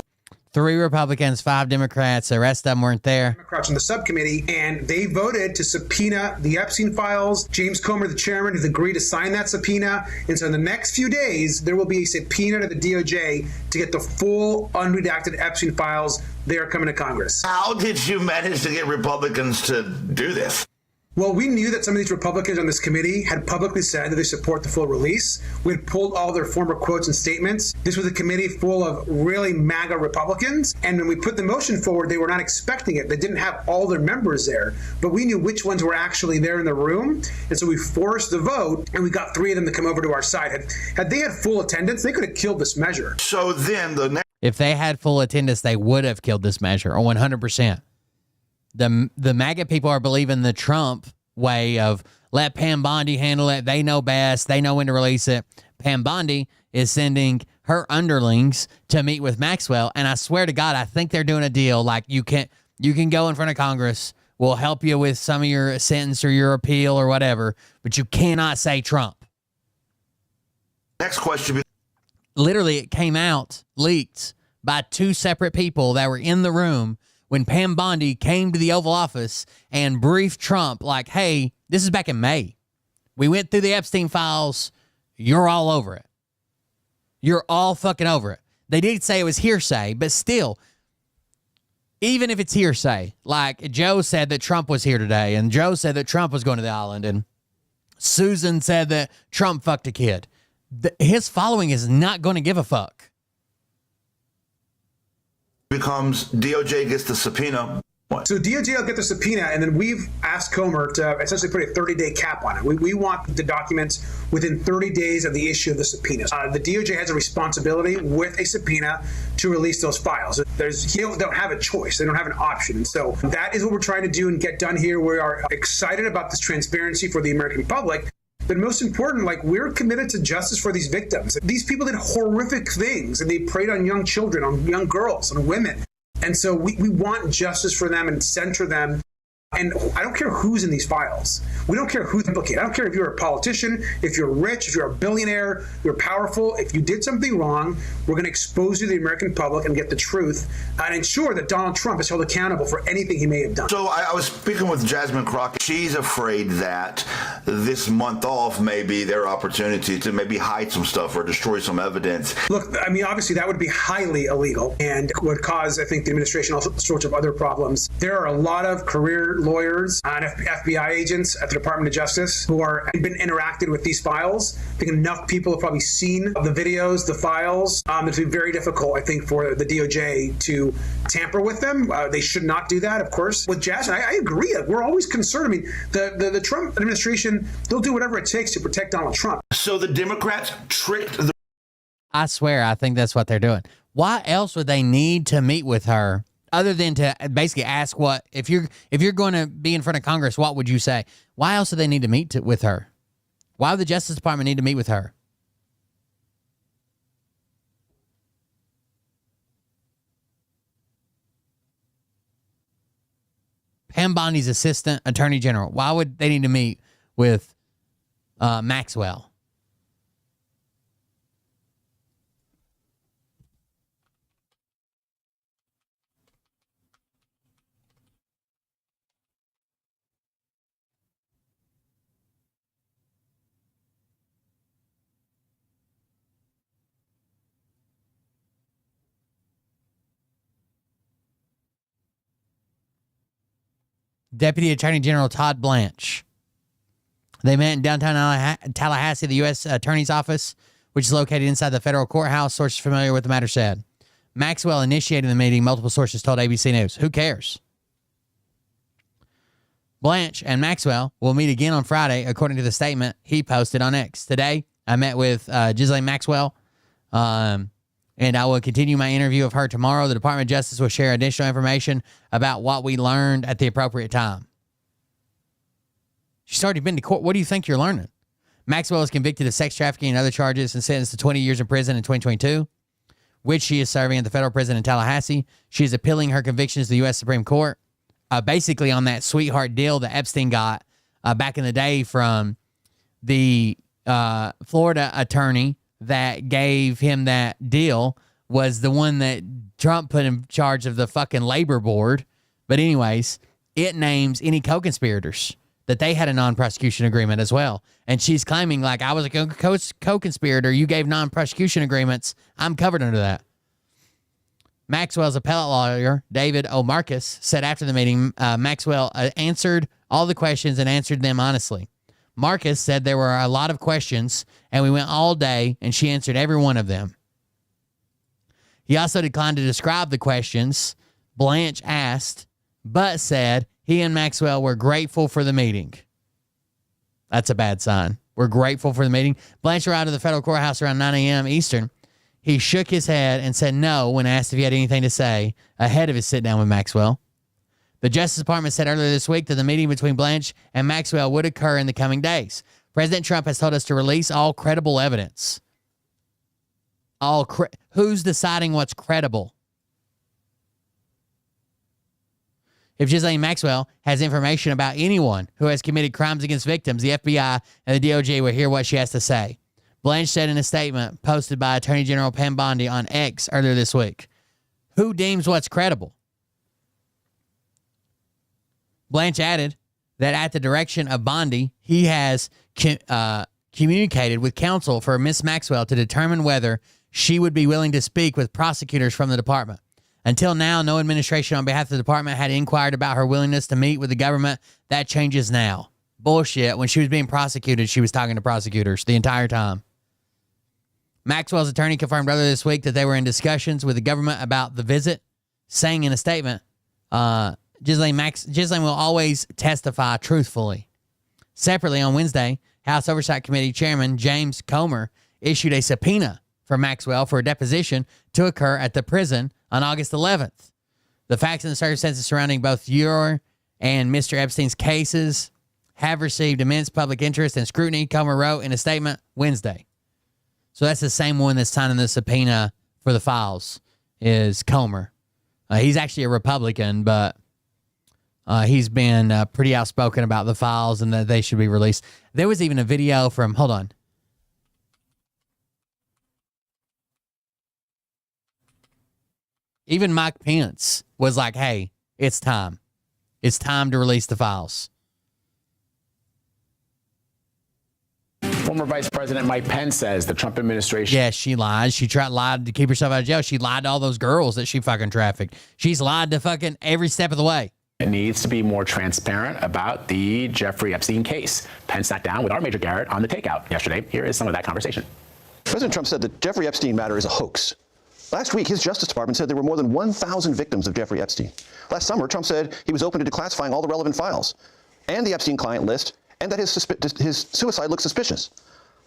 3 Republicans, 5 Democrats. The rest of them weren't there. Democrats in the subcommittee, and they voted to subpoena the Epstein files. James Comer, the chairman, has agreed to sign that subpoena. And so in the next few days, there will be a subpoena to the DOJ to get the full unredacted Epstein files. They are coming to Congress. How did you manage to get Republicans to do this? Well, we knew that some of these Republicans on this committee had publicly said that they support the full release. We had pulled all their former quotes and statements. This was a committee full of really MAGA Republicans. And when we put the motion forward, they were not expecting it. They didn't have all their members there. But we knew which ones were actually there in the room. And so we forced the vote, and we got 3 of them to come over to our side. Had they had full attendance, they could have killed this measure. So then the next... If they had full attendance, they would have killed this measure, or 100%. The MAGA people are believing the Trump way of let Pam Bondi handle it. They know best. They know when to release it. Pam Bondi is sending her underlings to meet with Maxwell, and I swear to God, I think they're doing a deal like you can go in front of Congress. We'll help you with some of your sentence or your appeal or whatever, but you cannot say Trump. Next question. Literally, it came out, leaked by 2 separate people that were in the room when Pam Bondi came to the Oval Office and briefed Trump like, hey, this is back in May. We went through the Epstein files. You're all over it. You're all fucking over it. They did say it was hearsay, but still, even if it's hearsay, like Joe said that Trump was here today, and Joe said that Trump was going to the island, and Susan said that Trump fucked a kid. His following is not going to give a fuck. Becomes DOJ gets the subpoena. What? So DOJ will get the subpoena, and then we've asked Comer to essentially put a 30-day cap on it. We want the documents within 30 days of the issue of the subpoena. The DOJ has a responsibility with a subpoena to release those files. They don't have a choice. They don't have an option. And so that is what we're trying to do and get done here. We are excited about this transparency for the American public. But most important, we're committed to justice for these victims. These people did horrific things, and they preyed on young children, on young girls, on women. And so we want justice for them and center them. And I don't care who's in these files. We don't care who's implicated. I don't care if you're a politician, if you're rich, if you're a billionaire, you're powerful. If you did something wrong, we're going to expose you to the American public and get the truth and ensure that Donald Trump is held accountable for anything he may have done. So I was speaking with Jasmine Crockett. She's afraid that this month off may be their opportunity to maybe hide some stuff or destroy some evidence. Look, I mean, obviously that would be highly illegal and would cause, I think, the administration all sorts of other problems. There are a lot of career lawyers and FBI agents at the Department of Justice who are been interacted with these files. I think enough people have probably seen the videos, the files. It's been very difficult, I think, for the DOJ to tamper with them. They should not do that, of course. With Jasmine, I agree. We're always concerned. I mean, the Trump administration, they'll do whatever it takes to protect Donald Trump. So the Democrats tricked the... I swear, I think that's what they're doing. Why else would they need to meet with her other than to basically ask what, if you're going to be in front of Congress, what would you say? Why else do they need to meet with her? Why would the Justice Department need to meet with her? Pam Bondi's assistant attorney general. Why would they need to meet with Maxwell? Deputy Attorney General Todd Blanche. They met in downtown Tallahassee, the U.S. Attorney's Office, which is located inside the federal courthouse. Sources familiar with the matter said. Maxwell initiated the meeting, multiple sources told ABC News. Who cares? Blanche and Maxwell will meet again on Friday, according to the statement he posted on X. Today, I met with Ghislaine Maxwell, and I will continue my interview of her tomorrow. The Department of Justice will share additional information about what we learned at the appropriate time. She's already been to court. What do you think you're learning? Maxwell is convicted of sex trafficking and other charges and sentenced to 20 years in prison in 2022, which she is serving at the federal prison in Tallahassee. She is appealing her convictions to the U.S. Supreme Court, basically on that sweetheart deal that Epstein got back in the day from the Florida attorney that gave him that deal was the one that Trump put in charge of the fucking labor board. But anyways, it names any co-conspirators that they had a non-prosecution agreement as well. And she's claiming, like, I was a co-conspirator. You gave non-prosecution agreements. I'm covered under that. Maxwell's appellate lawyer, David O. Marcus, said after the meeting, Maxwell answered all the questions and answered them honestly. Marcus said there were a lot of questions, and we went all day, and she answered every one of them. He also declined to describe the questions Blanche asked, but said he and Maxwell were grateful for the meeting. That's a bad sign. We're grateful for the meeting. Blanche arrived at the federal courthouse around 9 a.m. Eastern. He shook his head and said no when asked if he had anything to say ahead of his sit-down with Maxwell. The Justice Department said earlier this week that the meeting between Blanche and Maxwell would occur in the coming days. President Trump has told us to release all credible evidence. Who's deciding what's credible? If Ghislaine Maxwell has information about anyone who has committed crimes against victims, the FBI and the DOJ will hear what she has to say. Blanche said in a statement posted by Attorney General Pam Bondi on X earlier this week. Who deems what's credible? Blanche added that at the direction of Bondi, he has communicated with counsel for Miss Maxwell to determine whether she would be willing to speak with prosecutors from the department. Until now, no administration on behalf of the department had inquired about her willingness to meet with the government. That changes now. Bullshit. When she was being prosecuted, she was talking to prosecutors the entire time. Maxwell's attorney confirmed earlier this week that they were in discussions with the government about the visit, saying in a statement, Ghislaine will always testify truthfully. Separately, on Wednesday, House Oversight Committee Chairman James Comer issued a subpoena for Maxwell for a deposition to occur at the prison on August 11th. The facts and the circumstances surrounding both your and Mr. Epstein's cases have received immense public interest and scrutiny, Comer wrote in a statement Wednesday. So that's the same one that's signing the subpoena for the files, is Comer. He's actually a Republican, but he's been pretty outspoken about the files and that they should be released. There was even a video from, hold on. Even Mike Pence was like, hey, it's time. It's time to release the files. Former Vice President Mike Pence says the Trump administration... Yeah, she lied. She lied to keep herself out of jail. She lied to all those girls that she fucking trafficked. She's lied to fucking every step of the way. It needs to be more transparent about the Jeffrey Epstein case. Pence sat down with our Major Garrett on the takeout yesterday. Here is some of that conversation. President Trump said the Jeffrey Epstein matter is a hoax. Last week, his Justice Department said there were more than 1,000 victims of Jeffrey Epstein. Last summer, Trump said he was open to declassifying all the relevant files and the Epstein client list, and that his suicide looks suspicious.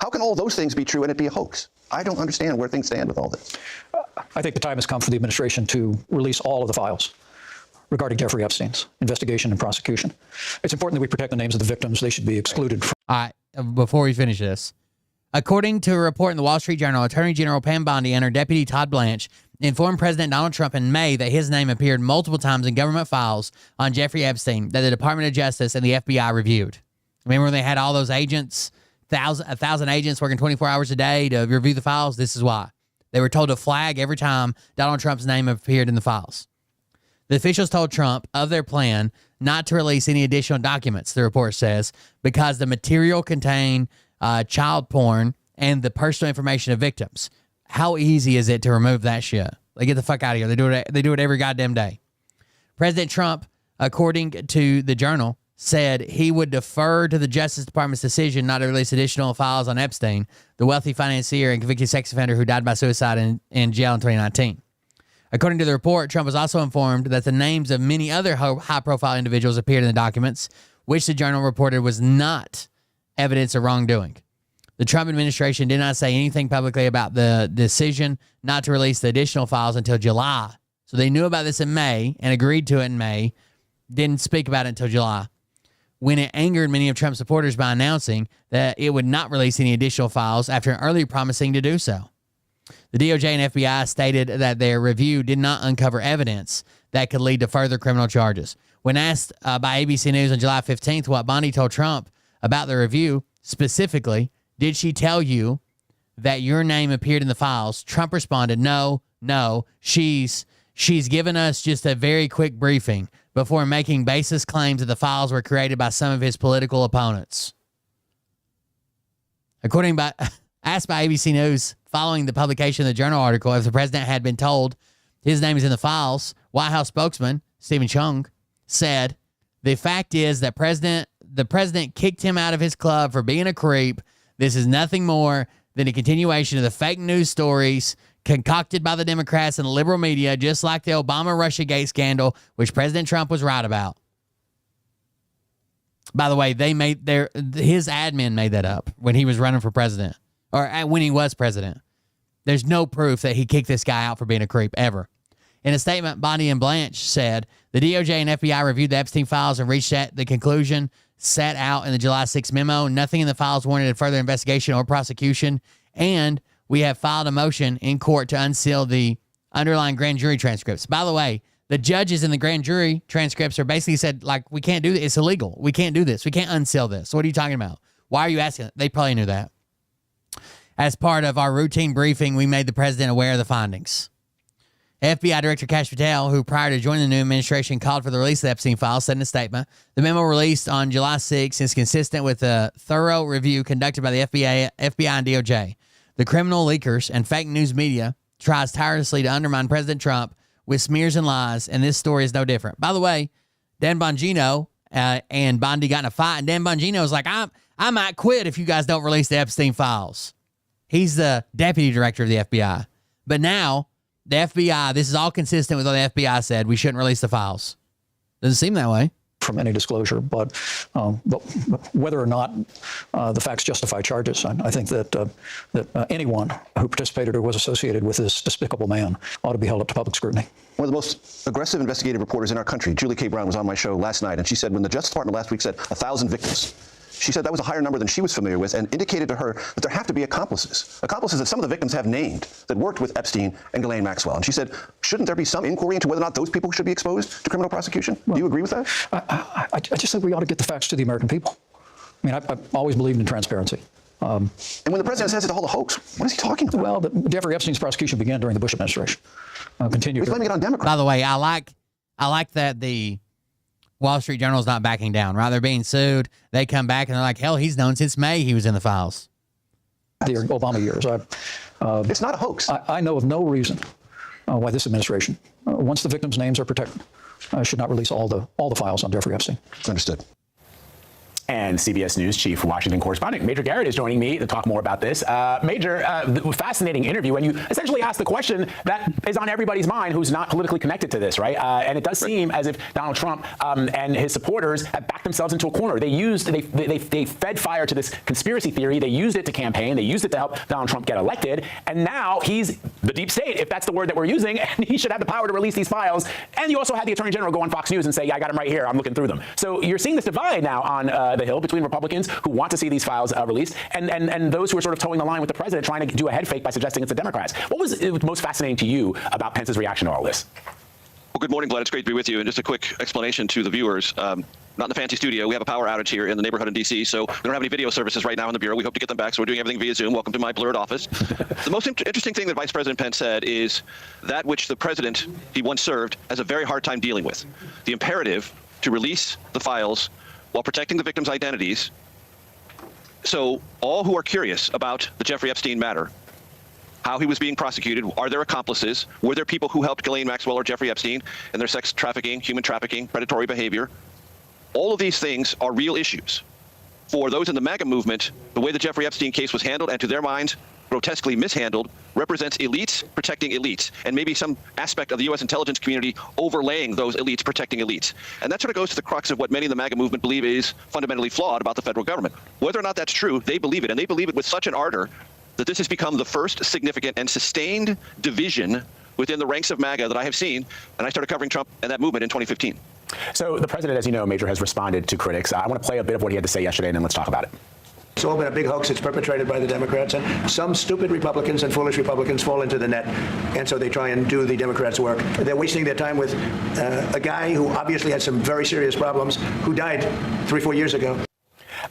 How can all those things be true and it be a hoax? I don't understand where things stand with all this. I think the time has come for the administration to release all of the files regarding Jeffrey Epstein's investigation and prosecution. It's important that we protect the names of the victims. They should be excluded from... All right, before we finish this. According to a report in the Wall Street Journal, Attorney General Pam Bondi and her deputy Todd Blanche informed President Donald Trump in May that his name appeared multiple times in government files on Jeffrey Epstein that the Department of Justice and the FBI reviewed. Remember when they had all those agents, 1,000 agents working 24 hours a day to review the files? This is why. They were told to flag every time Donald Trump's name appeared in the files. The officials told Trump of their plan not to release any additional documents, the report says, because the material contained child porn and the personal information of victims. How easy is it to remove that shit? Like, get the fuck out of here. They do it every goddamn day. President Trump, according to the Journal, said he would defer to the Justice Department's decision not to release additional files on Epstein, the wealthy financier and convicted sex offender who died by suicide in jail in 2019. According to the report, Trump was also informed that the names of many other high-profile individuals appeared in the documents, which the Journal reported was not evidence of wrongdoing. The Trump administration did not say anything publicly about the decision not to release the additional files until July. So they knew about this in May and agreed to it in May, didn't speak about it until July, when it angered many of Trump's supporters by announcing that it would not release any additional files after earlier promising to do so. The DOJ and FBI stated that their review did not uncover evidence that could lead to further criminal charges. When asked by ABC News on July 15th what Bondi told Trump about the review, specifically, did she tell you that your name appeared in the files? Trump responded, no, No, she's given us just a very quick briefing before making baseless claims that the files were created by some of his political opponents. Asked by ABC News following the publication of the Journal article if the president had been told his name is in the files, White House spokesman Stephen Chung said, "The fact is that the president kicked him out of his club for being a creep. This is nothing more than a continuation of the fake news stories concocted by the Democrats and the liberal media, just like the Obama Russiagate scandal, which President Trump was right about." By the way, his admin made that up when he was running for president, or when he was president. There's no proof that he kicked this guy out for being a creep, ever. In a statement, Bondi and Blanche said, the DOJ and FBI reviewed the Epstein files and reached the conclusion set out in the July 6 memo. Nothing in the files warranted further investigation or prosecution, and we have filed a motion in court to unseal the underlying grand jury transcripts. By the way, the judges in the grand jury transcripts are basically said, like, we can't do this. It's illegal. We can't do this. We can't unseal this. What are you talking about? Why are you asking? They probably knew that. As part of our routine briefing, we made the president aware of the findings. FBI Director Kash Patel, who prior to joining the new administration called for the release of the Epstein files, said in a statement, the memo released on July 6 is consistent with a thorough review conducted by the FBI and DOJ. The criminal leakers and fake news media tries tirelessly to undermine President Trump with smears and lies, and this story is no different. By the way, Dan Bongino and Bondi got in a fight, and Dan Bongino was like, I might quit if you guys don't release the Epstein files. He's the deputy director of the FBI. But now, the FBI, this is all consistent with what the FBI said. We shouldn't release the files. Doesn't seem that way. From any disclosure, but whether or not the facts justify charges, I think that anyone who participated or was associated with this despicable man ought to be held up to public scrutiny. One of the most aggressive investigative reporters in our country, Julie K. Brown, was on my show last night, and she said when the Justice Department last week said 1,000 victims, she said that was a higher number than she was familiar with, and indicated to her that there have to be accomplices that some of the victims have named that worked with Epstein and Ghislaine Maxwell. And she said, shouldn't there be some inquiry into whether or not those people should be exposed to criminal prosecution? Do you agree with that? I just think we ought to get the facts to the American people. I mean, I've always believed in transparency. And when the president says it's all a hoax, what is he talking about? Well, Jeffrey Epstein's prosecution began during the Bush administration. Continued. He's blaming it on Democrats. By the way, I like that the Wall Street Journal is not backing down, right? They're being sued. They come back and they're like, hell, he's known since May he was in the files. The Obama years. It's not a hoax. I know of no reason why this administration, once the victims' names are protected, should not release all the files on Jeffrey Epstein. Understood. And CBS News chief Washington correspondent Major Garrett is joining me to talk more about this. Major, fascinating interview, and you essentially asked the question that is on everybody's mind who's not politically connected to this, right? And it does seem as if Donald Trump and his supporters have backed themselves into a corner. They fed fire to this conspiracy theory. They used it to campaign. They used it to help Donald Trump get elected. And now he's the deep state, if that's the word that we're using, and he should have the power to release these files. And you also had the Attorney General go on Fox News and say, yeah, I got them right here. I'm looking through them. So you're seeing this divide now on the Hill between Republicans who want to see these files released and those who are sort of towing the line with the president, trying to do a head fake by suggesting it's the Democrats. What was most fascinating to you about Pence's reaction to all this? Well, good morning, Vlad. It's great to be with you. And just a quick explanation to the viewers. Not in the fancy studio. We have a power outage here in the neighborhood in D.C., so we don't have any video services right now in the Bureau. We hope to get them back, so we're doing everything via Zoom. Welcome to my blurred office. The most interesting thing that Vice President Pence said is that which the president he once served has a very hard time dealing with. The imperative to release the files while protecting the victims' identities. So all who are curious about the Jeffrey Epstein matter, how he was being prosecuted, are there accomplices, were there people who helped Ghislaine Maxwell or Jeffrey Epstein in their sex trafficking, human trafficking, predatory behavior? All of these things are real issues. For those in the MAGA movement, the way the Jeffrey Epstein case was handled, and to their minds, grotesquely mishandled, represents elites protecting elites, and maybe some aspect of the U.S. intelligence community overlaying those elites protecting elites. And that sort of goes to the crux of what many in the MAGA movement believe is fundamentally flawed about the federal government. Whether or not that's true, they believe it, and they believe it with such an ardor that this has become the first significant and sustained division within the ranks of MAGA that I have seen, and I started covering Trump and that movement in 2015. So the president, as you know, Major, has responded to critics. I want to play a bit of what he had to say yesterday, and then let's talk about it. It's all been a big hoax. It's perpetrated by the Democrats, and some stupid Republicans and foolish Republicans fall into the net, and so they try and do the Democrats' work. They're wasting their time with a guy who obviously had some very serious problems, who died 3-4 years ago.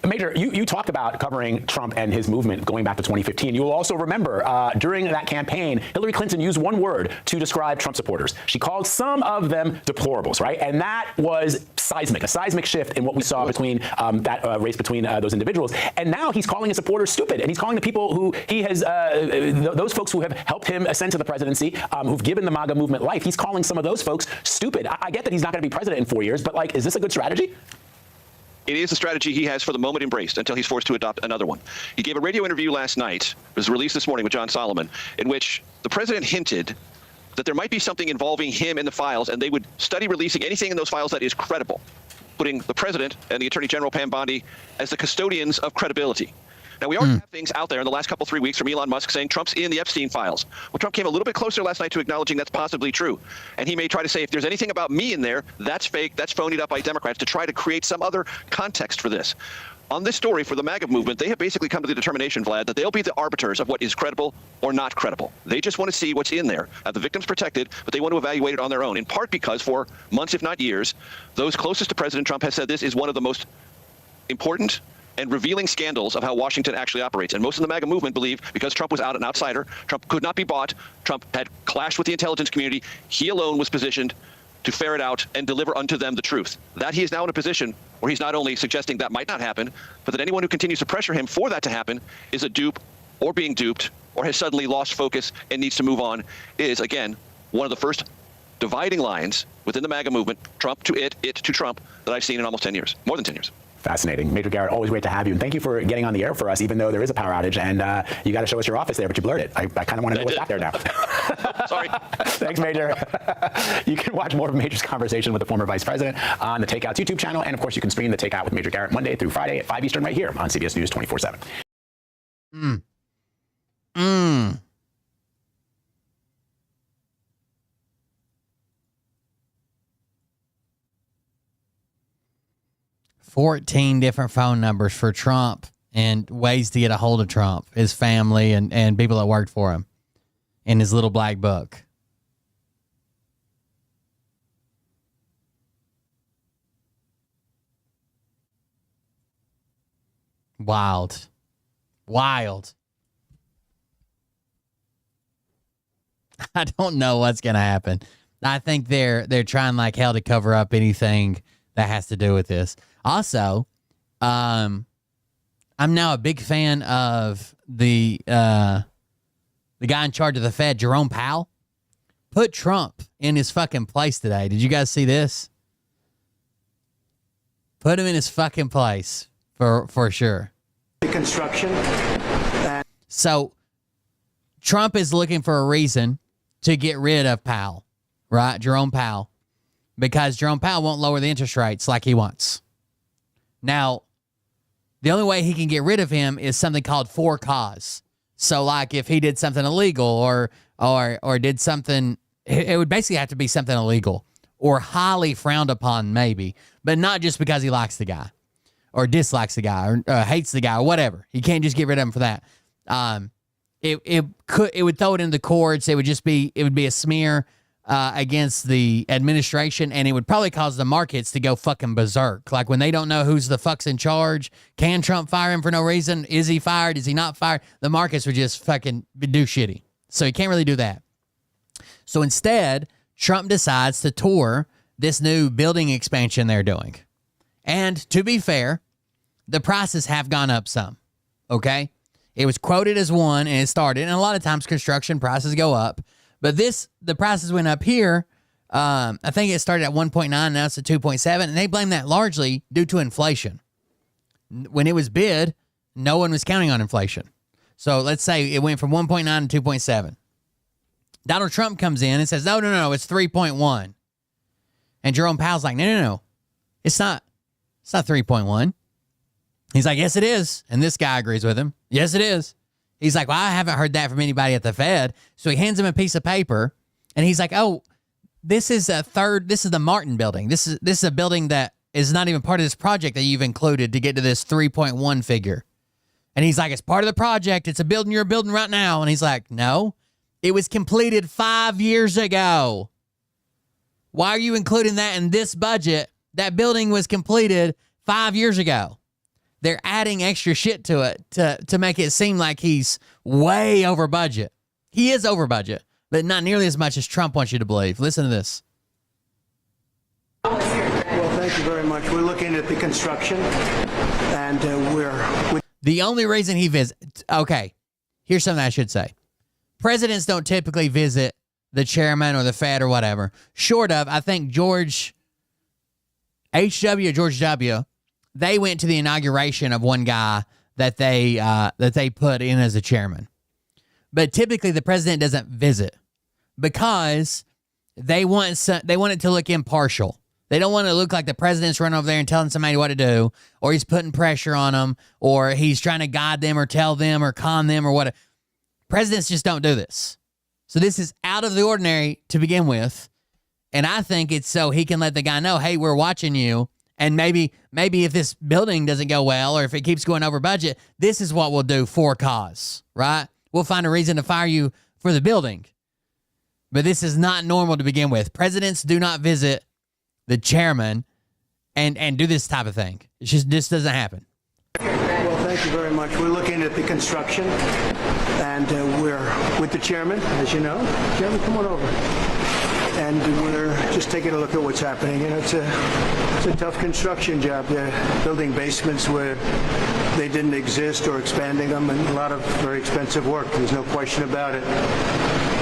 Major, you talked about covering Trump and his movement going back to 2015. You will also remember during that campaign, Hillary Clinton used one word to describe Trump supporters. She called some of them deplorables, right? And that was seismic, a seismic shift in what we saw between that race between those individuals. And now he's calling his supporters stupid, and he's calling the people who he has, those folks who have helped him ascend to the presidency, who've given the MAGA movement life. He's calling some of those folks stupid. I get that he's not going to be president in 4 years, but like, is this a good strategy? It is a strategy he has for the moment embraced until he's forced to adopt another one. He gave a radio interview last night, it was released this morning with John Solomon, in which the president hinted that there might be something involving him in the files, and they would study releasing anything in those files that is credible, putting the president and the Attorney General Pam Bondi as the custodians of credibility. Now, we already have things out there in the last couple, 3 weeks from Elon Musk saying Trump's in the Epstein files. Well, Trump came a little bit closer last night to acknowledging that's possibly true. And he may try to say, if there's anything about me in there, that's fake, that's phonied up by Democrats to try to create some other context for this. On this story for the MAGA movement, they have basically come to the determination, Vlad, that they'll be the arbiters of what is credible or not credible. They just want to see what's in there. The victim's protected, but they want to evaluate it on their own, in part because for months, if not years, those closest to President Trump have said this is one of the most important and revealing scandals of how Washington actually operates. And most of the MAGA movement believe because Trump was out an outsider, Trump could not be bought, Trump had clashed with the intelligence community, he alone was positioned to ferret out and deliver unto them the truth. That he is now in a position where he's not only suggesting that might not happen, but that anyone who continues to pressure him for that to happen is a dupe or being duped or has suddenly lost focus and needs to move on, is, again, one of the first dividing lines within the MAGA movement, Trump to it to Trump, that I've seen in almost 10 years, more than 10 years. Fascinating. Major Garrett, always great to have you. And thank you for getting on the air for us, even though there is a power outage. And you got to show us your office there, but you blurred it. I kind of want to know what's back there now. Sorry. Thanks, Major. You can watch more of Major's conversation with the former vice president on the Takeout's YouTube channel. And, of course, you can stream the Takeout with Major Garrett Monday through Friday at 5 Eastern right here on CBS News 24/7. 14 different phone numbers for Trump and ways to get a hold of Trump, his family, and people that worked for him in his little black book. Wild. I don't know what's going to happen. I think they're trying like hell to cover up anything that has to do with this. Also, I'm now a big fan of the guy in charge of the Fed, Jerome Powell. Put Trump in his fucking place today. Did you guys see this? Put him in his fucking place for sure. Construction. So Trump is looking for a reason to get rid of Powell, right? Jerome Powell, because Jerome Powell won't lower the interest rates like he wants. Now, the only way he can get rid of him is something called for cause. So, like, if he did something illegal or did something, it would basically have to be something illegal or highly frowned upon, maybe, but not just because he likes the guy or dislikes the guy or hates the guy or whatever. He can't just get rid of him for that. It would throw it in the courts. It would be a smear against the administration, and it would probably cause the markets to go fucking berserk. Like when they don't know who's the fuck's in charge. Can Trump fire him for no reason? Is he fired? Is he not fired? The markets would just fucking do shitty. So he can't really do that. So instead, Trump decides to tour this new building expansion they're doing. And to be fair, the prices have gone up some. Okay? It was quoted as one, and it started. And a lot of times construction prices go up. But the prices went up here. I think it started at 1.9, now it's at 2.7, and they blame that largely due to inflation. When it was bid, no one was counting on inflation. So let's say it went from 1.9 to 2.7. Donald Trump comes in and says, no, it's 3.1. And Jerome Powell's like, no, it's not 3.1. He's like, yes, it is. And this guy agrees with him. Yes, it is. He's like, well, I haven't heard that from anybody at the Fed. So he hands him a piece of paper, and he's like, oh, this is the Martin building. This is a building that is not even part of this project that you've included to get to this 3.1 figure. And he's like, it's part of the project. It's a building you're building right now. And he's like, no, it was completed 5 years ago. Why are you including that in this budget? That building was completed 5 years ago. They're adding extra shit to it to make it seem like he's way over budget. He is over budget, but not nearly as much as Trump wants you to believe. Listen to this. Well, thank you very much. We're looking at the construction, and the only reason he visits. Okay, here's something I should say. Presidents don't typically visit the chairman or the Fed or whatever. Short of, I think George H.W. or George W., they went to the inauguration of one guy that they put in as a chairman. But typically the president doesn't visit because they want it to look impartial. They don't want to look like the president's running over there and telling somebody what to do, or he's putting pressure on them, or he's trying to guide them or tell them or con them or what. Presidents just don't do this. So this is out of the ordinary to begin with. And I think it's so he can let the guy know, hey, we're watching you. And maybe if this building doesn't go well, or if it keeps going over budget, this is what we'll do for a cause, right? We'll find a reason to fire you for the building. But this is not normal to begin with. Presidents do not visit the chairman and do this type of thing. It just doesn't happen. Well, thank you very much. We're looking at the construction, and we're with the chairman, as you know. Chairman, come on over. And we're just taking a look at what's happening. You know, it's a tough construction job. They're building basements where they didn't exist or expanding them, and a lot of very expensive work. There's no question about it.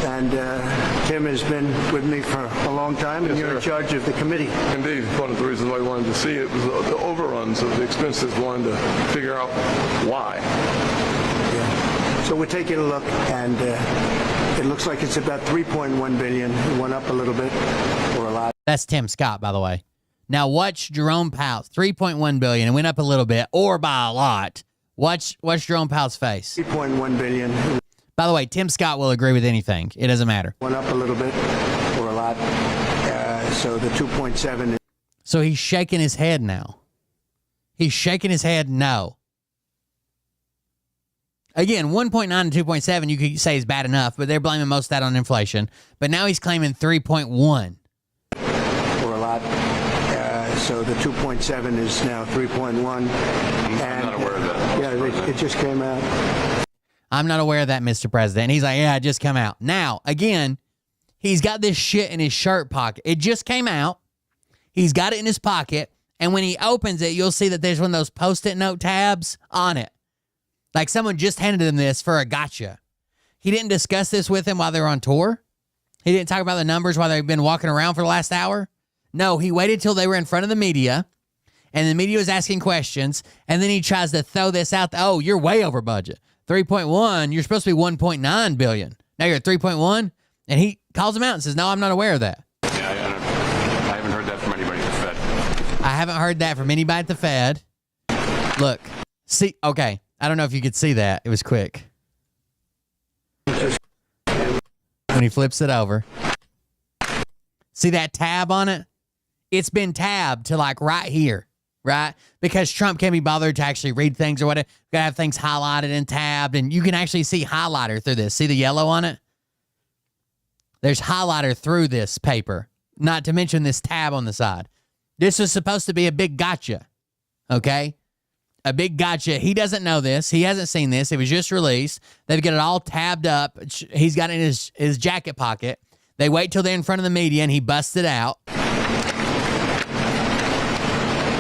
And Tim has been with me for a long time, and you're in charge of the committee. Indeed. One of the reasons why I wanted to see it was the overruns of the expenses, wanted to figure out why. Yeah. So we're taking a look, and it looks like it's about $3.1 billion. It went up a little bit, or a lot. That's Tim Scott, by the way. Now watch Jerome Powell, $3.1 billion. It went up a little bit, or by a lot. Watch Jerome Powell's face. $3.1 billion. By the way, Tim Scott will agree with anything. It doesn't matter. Went up a little bit, or a lot. So the 2.7. So he's shaking his head now. He's shaking his head no. Again, 1.9 and 2.7 you could say is bad enough, but they're blaming most of that on inflation. But now he's claiming 3.1. Or a lot. So the 2.7 is now 3.1. I'm not aware of that. Yeah, it just came out. I'm not aware of that, Mr. President. He's like, yeah, it just came out. Now, again, he's got this shit in his shirt pocket. It just came out. He's got it in his pocket. And when he opens it, you'll see that there's one of those Post-it note tabs on it. Like someone just handed him this for a gotcha. He didn't discuss this with him while they were on tour. He didn't talk about the numbers while they've been walking around for the last hour. No, he waited till they were in front of the media, and the media was asking questions, and then he tries to throw this out. Oh, you're way over budget. 3.1, you're supposed to be 1.9 billion. Now you're at 3.1, and he calls him out and says, no, I'm not aware of that. Yeah, I haven't heard that from anybody at the Fed. I haven't heard that from anybody at the Fed. Look, see, okay, I don't know if you could see that. It was quick. When he flips it over. See that tab on it? It's been tabbed to like right here. Right? Because Trump can't be bothered to actually read things or whatever. Gotta have things highlighted and tabbed, and you can actually see highlighter through this. See the yellow on it? There's highlighter through this paper, not to mention this tab on the side. This is supposed to be a big gotcha, okay? A big gotcha. He doesn't know this. He hasn't seen this. It was just released. They've got it all tabbed up. He's got it in his jacket pocket. They wait till they're in front of the media, and he busts it out.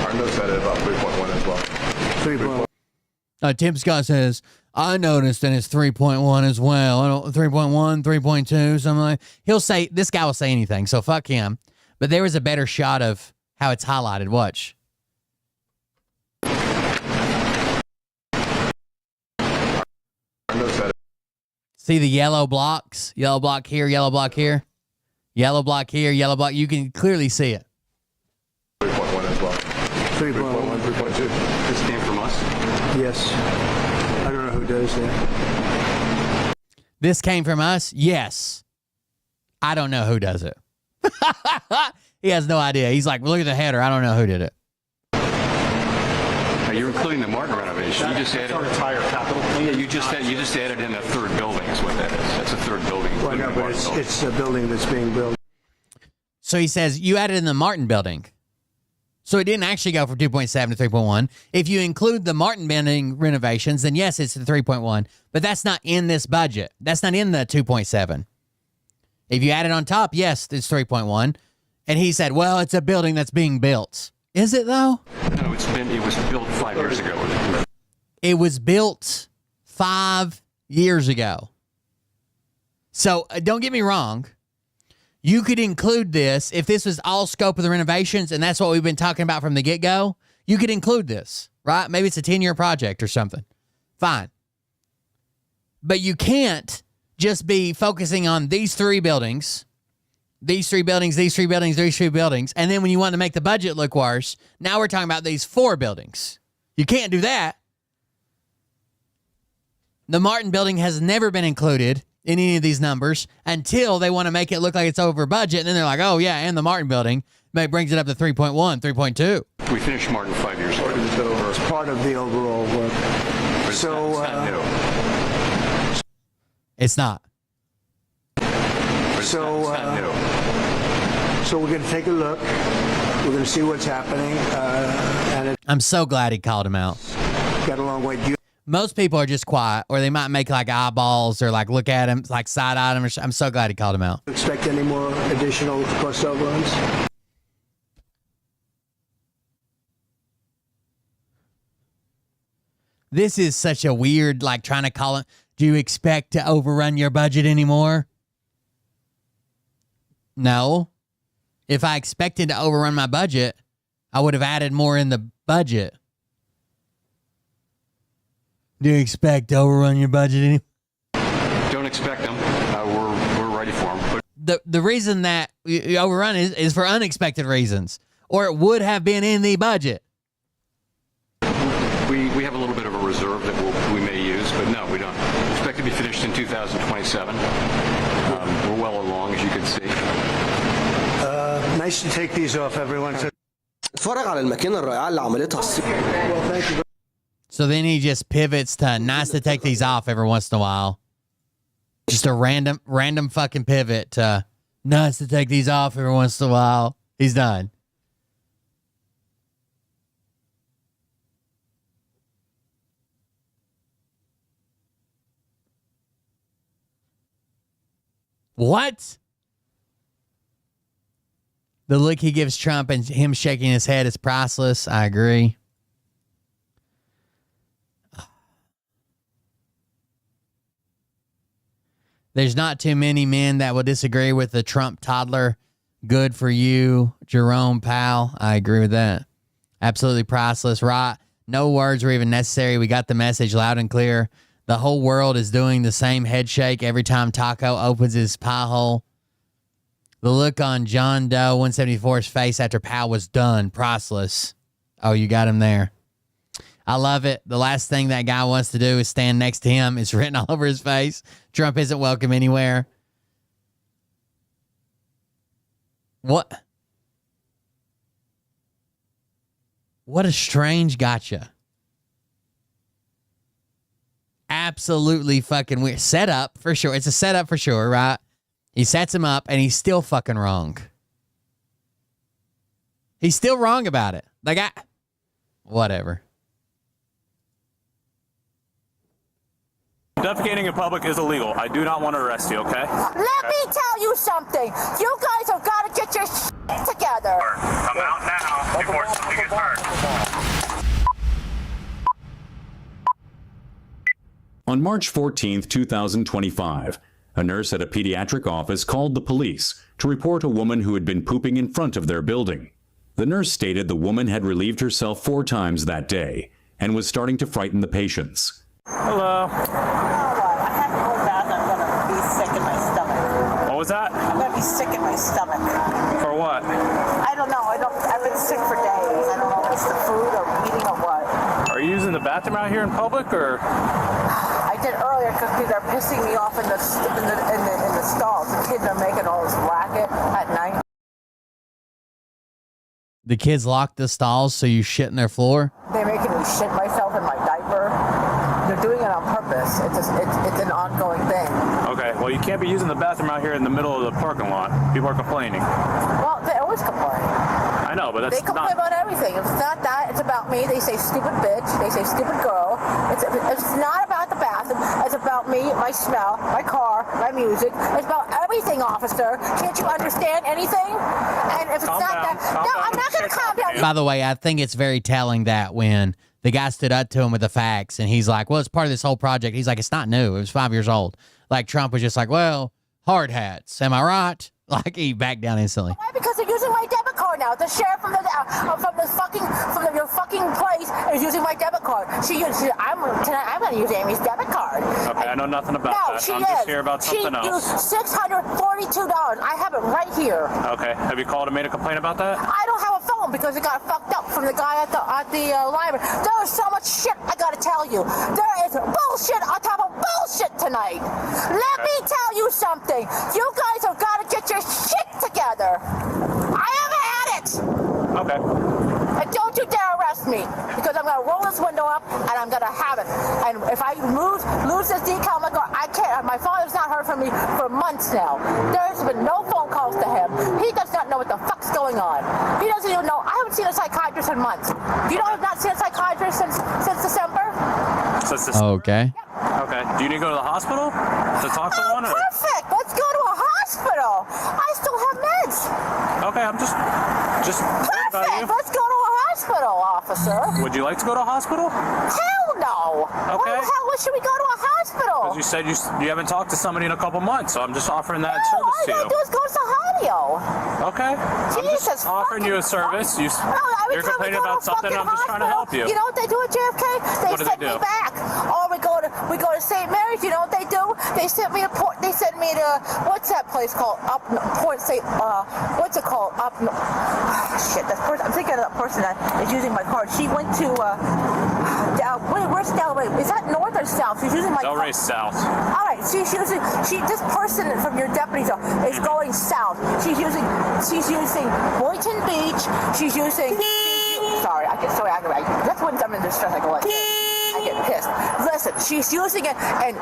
I noticed that at about 3.1 as well. 3.1. Tim Scott says, I noticed that it's 3.1 as well. I don't 3.1, 3.2, something like that. He'll say, this guy will say anything, so fuck him. But there was a better shot of how it's highlighted. Watch. See the yellow blocks? Yellow block here, yellow block here. Yellow block here, yellow block. You can clearly see it. 3.1 as well. 3.1. 3.2. This came from us? Yes. I don't know who does that. This came from us? Yes. I don't know who does it. He has no idea. He's like, well, look at the header. I don't know who did it. You're including the Martin renovation. You just added our entire capital. Yeah, you just added in a third building. Is what that is. That's a third building. Well, no, but it's a building that's being built. So he says you added in the Martin building. So it didn't actually go from 2.7 to 3.1. If you include the Martin building renovations, then yes, it's the 3.1. But that's not in this budget. That's not in the 2.7. If you add it on top, yes, it's 3.1. And he said, well, it's a building that's being built. Is it, though? No, it was built 5 years ago. It was built 5 years ago. So don't get me wrong. You could include this if this was all scope of the renovations, and that's what we've been talking about from the get-go. You could include this, right? Maybe it's a 10-year project or something. Fine. But you can't just be focusing on these 3 buildings, these 3 buildings, these 3 buildings, these 3 buildings, and then when you want to make the budget look worse, now we're talking about these 4 buildings. You can't do that. The Martin building has never been included in any of these numbers until they want to make it look like it's over budget. And then they're like, oh, yeah, and the Martin building brings it up to 3.1, 3.2. We finished Martin 5 years ago. So it's part of the overall work. But So, it's not new. It's not. So, It's not new. so we're going to take a look. We're going to see what's happening. And it I'm so glad he called him out. got a long way to go. Most people are just quiet, or they might make like eyeballs or like look at him, like side eye him. I'm so glad he called him out. Expect any more additional cost overruns? This is such a weird, like trying to call it. Do you expect to overrun your budget anymore? No. If I expected to overrun my budget, I would have added more in the budget. Do you expect to overrun your budget anymore? Don't expect them. We're ready for them. The reason that you overrun is for unexpected reasons, or it would have been in the budget. We have a little bit of a reserve that we may use, but no, we don't. Expect to be finished in 2027. We're well along, as you can see. Nice to take these off, everyone. اتفرج على الماكينة الرائعة اللي عملتها Well, thank you. So then he just pivots to nice to take these off every once in a while. Just a random fucking pivot to nice to take these off every once in a while. He's done. What? The look he gives Trump and him shaking his head is priceless. I agree. There's not too many men that will disagree with the Trump toddler. Good for you, Jerome Powell. I agree with that. Absolutely priceless, right? No words were even necessary. We got the message loud and clear. The whole world is doing the same head shake every time Taco opens his pie hole. The look on John Doe 174's face after Powell was done. Priceless. Oh, you got him there. I love it. The last thing that guy wants to do is stand next to him. It's written all over his face. Trump isn't welcome anywhere. What? What a strange gotcha. Absolutely fucking weird. Setup for sure. It's a setup for sure, right? He sets him up and he's still fucking wrong. He's still wrong about it. Like, whatever. Defecating in public is illegal. I do not want to arrest you, okay? Let me tell you something. You guys have got to get your shit together. Come out now before something gets hurt. On March 14, 2025, a nurse at a pediatric office called the police to report a woman who had been pooping in front of their building. The nurse stated the woman had relieved herself 4 times that day and was starting to frighten the patients. Hello. I have to go to the bathroom. I'm going to be sick in my stomach. What was that? I'm going to be sick in my stomach. For what? I don't know. I've been sick for days. I don't know if it's the food or eating or what. Are you using the bathroom out here in public, or? I did earlier because they're pissing me off in the stalls. The kids are making all this racket at night. The kids lock the stalls so you shit in their floor? They're making me shit myself in my diaper. They're doing it on purpose. It's an ongoing thing. Okay, well, you can't be using the bathroom out here in the middle of the parking lot. People are complaining. Well, they always complain. I know, but that's They complain not. about everything. If it's not that, it's about me. They say stupid bitch. They say stupid girl. It's not about the bathroom. It's about me, my smell, my car, my music. It's about everything, officer. Can't you understand anything? And if it's Calm not down, that, calm no, down. I'm not going to calm down. By the way, I think it's very telling that when the guy stood up to him with the facts and he's like, well, it's part of this whole project. He's like, it's not new. It was 5 years old. Like Trump was just like, well, hard hats. Am I right? Like he backed down instantly. Why? Because they're using my debit card now. The sheriff from your fucking place is using my debit card. I'm going to use Amy's debit card. Okay, I know nothing about No, that. she I'm is. just here about something she else. used $642. I have it right here. Okay, have you called and made a complaint about that? I don't have a phone because it got fucked up from the guy at the library. There is so much shit I gotta tell you. There is bullshit on top of bullshit tonight. Let me tell you something. You guys have got to get your shit together. I have had it. Okay. And don't you dare arrest me because I'm gonna roll this window up and I'm gonna have it. And if I lose this decal, I'm like, I can't. My father's not heard from me for months now. There's been no phone calls to him. He does not know what the fuck's going on. He doesn't even know. I haven't seen a psychiatrist in months. Do you know I've not seen a psychiatrist since December? Okay. Okay. Do you need to go to the hospital to talk to one? Or? Perfect. Let's go to a hospital. I still have meds. Okay, I'm just worried about you. Perfect. Let's go to a hospital, officer. Would you like to go to a hospital? Hell no. Okay. Why the hell should we go to a hospital? Because you said you haven't talked to somebody in a couple months, so I'm just offering that service All to I gotta you. do is go to the audio. Okay. I'm just offering you a service. You're complaining about something. I'm just trying to help you. You know what they do at JFK? What do send they do? me back. Or we go to St. Mary's. You know what they do? They sent me to what's that place called? What's it called? Shit. I'm thinking of that person that is using my card. She went to where's Delray? Is that north or south? She's using my card. Delray South. All right, this person from your deputy's office is going south. She's using Boynton Beach. Sorry, I get so aggravated. That's when I'm in distress. I go like this. I get pissed. Listen, she's using it and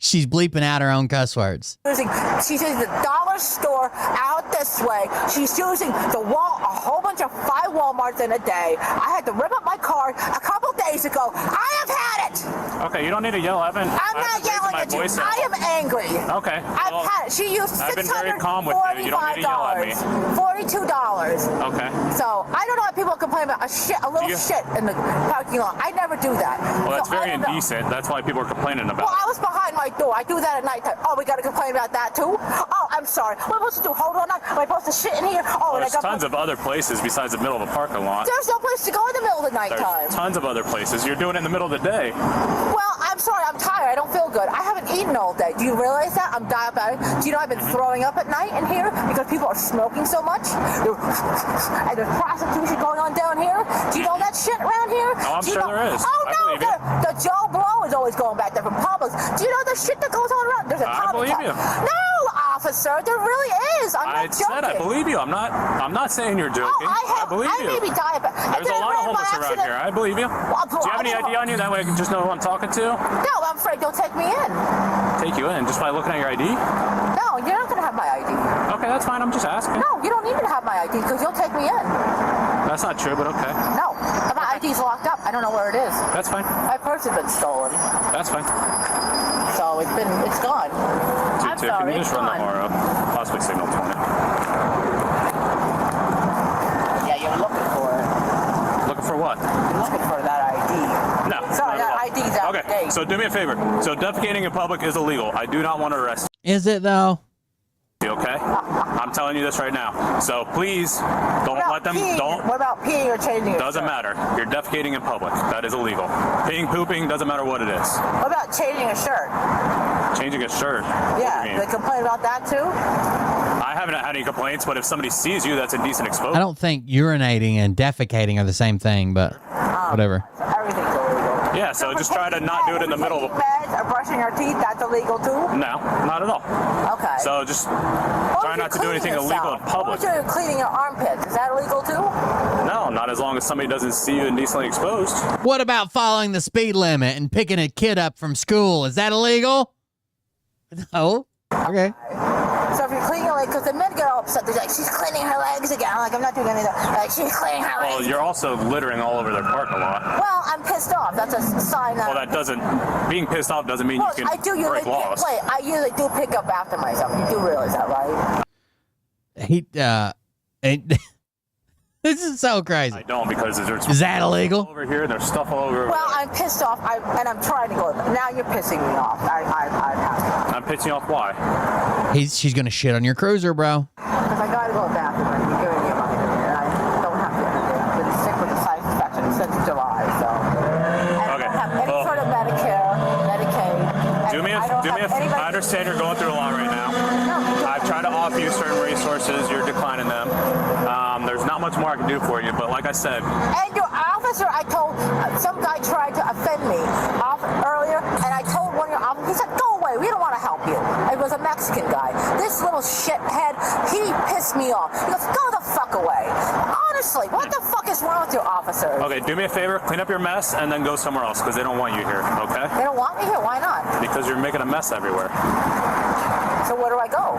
She's bleeping out her own cuss words. she's using the dollar store out this way. She's using a whole bunch of 5 Walmarts in a day. I had to rip up my card a couple days ago. I have had it. Okay, you don't need to yell at me. I'm not yelling at you. I am angry. Okay. I've had it. She used I've been very calm with you. You don't need to yell at me. $42. Okay. So I don't know why people complain about a little shit in the parking lot. I never do that. Well, that's So very indecent. That's why people are complaining about Well, I was behind my door. I do that at night time. Oh, we got to complain about that too? Oh, I'm sorry. What am I supposed to do? Hold on. Am I supposed to shit in here? Oh, and I There's got tons of other places besides the middle of a parking lot. There's no place to go in the middle of the night time. There's tons of other places. You're doing it in the middle of the day. Well, I'm sorry. I'm tired. I don't feel good. I haven't eaten all day. Do you realize that? I'm diabetic. Do you know I've been throwing up at night in here because people are smoking so much? And there's prostitution going on down here. Do you know that shit around here? Oh, I'm sure there is. Oh, I no. believe you. The Joe Blow is always going back there from Publix. Do you know the shit that goes on around? There's a I believe you. No, officer. There really is. I'm not joking. said I believe you. I'm not saying you're joking. I believe you. I may be diabetic. There's a lot of homeless around here. I believe you. Well, Do you have any ID on you? That way I can just know who I'm talking to. No, I'm afraid they'll take me in. Take you in just by looking at your ID? No, you're not going to have my ID. Okay, that's fine. I'm just asking. No, you don't even have my ID because you'll take me in. That's not true, but okay. No, my ID's locked up. I don't know where it is. That's fine. My purse has been stolen. That's fine. So it's gone. I'm Can sorry, you just it's run gone. the horror up? Possibly signal 20. Yeah, you're looking for it. Looking for what? You're looking for that ID. No. Sorry, not at all. that ID's out of Okay, date. so do me a favor. So defecating in public is illegal. I do not want to arrest Is it though? you, okay? I'm telling you this right now. So please don't let them. What about peeing or changing your Doesn't shirt? matter. You're defecating in public. That is illegal. Peeing, pooping, doesn't matter what it is. What about changing a shirt? Changing a shirt. Yeah, What do you they mean? complain about that too? I haven't had any complaints, but if somebody sees you, that's indecent exposure. I don't think urinating and defecating are the same thing, but whatever. Everything's illegal. Yeah, so just try to not do it in the middle of. Meds or brushing your teeth, that's illegal too? No, not at all. Okay. So just try not to do anything illegal in public. What if you're cleaning your armpits? Is that illegal too? No, not as long as somebody doesn't see you indecently exposed. What about following the speed limit and picking a kid up from school? Is that illegal? No. Okay. So if you're cleaning your legs, because the men get all upset, they're like, she's cleaning her legs again. I'm like, I'm not doing any of that. Like, she's cleaning her legs. Well, you're also littering all over their parking lot. Well, I'm pissed off. That's a sign that. Well, that doesn't. Being pissed off doesn't mean Well, you can I do usually break laws. wait. I usually do pick up after myself. You do realize that, right? This is so crazy. I don't, because there's Is that illegal? over here. There's stuff all over. Well, I'm pissed off, and I'm trying to go. Now you're pissing me off. I'm pissing you off. Why? She's gonna shit on your cruiser, bro. Because I gotta go to the bathroom and you're giving me money, and I don't have to. I'm gonna stick with the site inspection since July, so. And I don't have any sort of Medicare, Medicaid. I understand you're going through a lot right now. I've tried to offer you certain resources. You're declining them. There's not much more I can do for you, but like I said. And your officer, I told, some guy tried to offend me earlier, and I told one of your officers, he said, go away, we don't want to help you. It was a Mexican guy. This little shithead, he pissed me off. He goes, go the fuck away. Honestly, what the fuck is wrong with your officers? Okay, do me a favor, clean up your mess, and then go somewhere else, because they don't want you here, okay? They don't want me here? Why not? Because you're making a mess everywhere. So where do I go?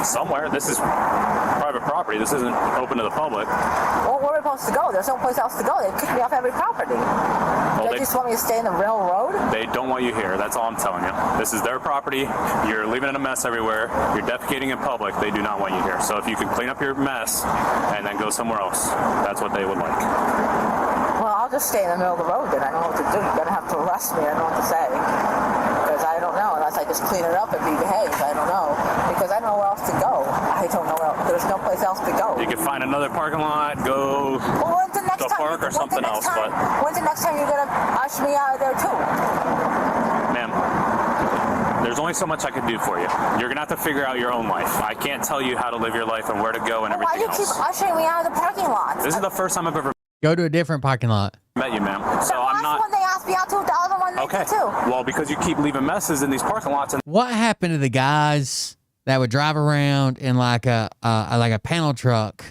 Somewhere. This is private property. This isn't open to the public. Well, where am I supposed to go? There's no place else to go. They kick me off every property. They just want me to stay in the real road? They don't want you here. That's all I'm telling you. This is their property. You're leaving it a mess everywhere. You're defecating in public. They do not want you here. So if you can clean up your mess and then go somewhere else, that's what they would like. Well, I'll just stay in the middle of the road then. I don't know what to do. You're going to have to arrest me. I don't know what to say. Because I don't know. Unless I just clean it up and behave. I don't know. Because I don't know where else to go. I don't know where else. There's no place else to go. You can find another parking lot, go to the park or something else. But when's the next time you're going to usher me out of there too? ma'am, there's only so much I can do for you. You're going to have to figure out your own life. I can't tell you how to live your life and where to go and everything else. Why do you keep ushering me out of the parking lot? This is the first time I've ever Go to a different parking lot. met you, ma'am. So I'm not. When they asked me out to, the other one Okay. too. Well, because you keep leaving messes in these parking lots. And What happened to the guys that would drive around in like a panel truck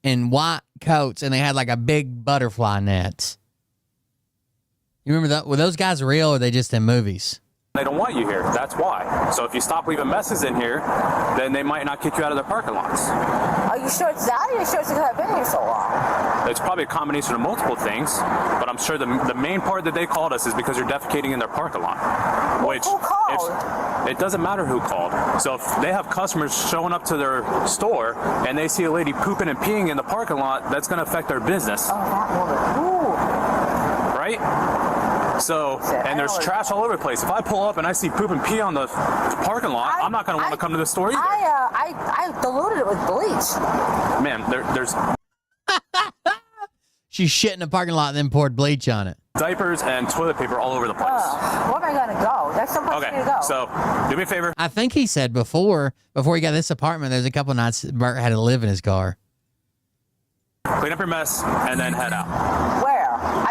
in white coats and they had like a big butterfly net? You remember that? Were those guys real or are they just in movies? they don't want you here. That's why. So if you stop leaving messes in here, then they might not kick you out of their parking lots. Are you sure it's that, or are you sure it's because I've been here so long? It's probably a combination of multiple things, but I'm sure the main part that they called us is because you're defecating in their parking lot. Which, who called? It doesn't matter who called. So if they have customers showing up to their store and they see a lady pooping and peeing in the parking lot, that's going to affect their business. Oh, that woman. Ooh. Right? So, and there's trash all over the place. If I pull up and I see poop and pee on the parking lot, I'm not going to want to come to the store either. I diluted it with bleach. Ma'am, there's She shit in the parking lot and then poured bleach on it. diapers and toilet paper all over the place. Where am I going to go? There's some place for me to go. So do me a favor. I think he said before he got this apartment, there's a couple of nights Bert had to live in his car. Clean up your mess and then head out. Where?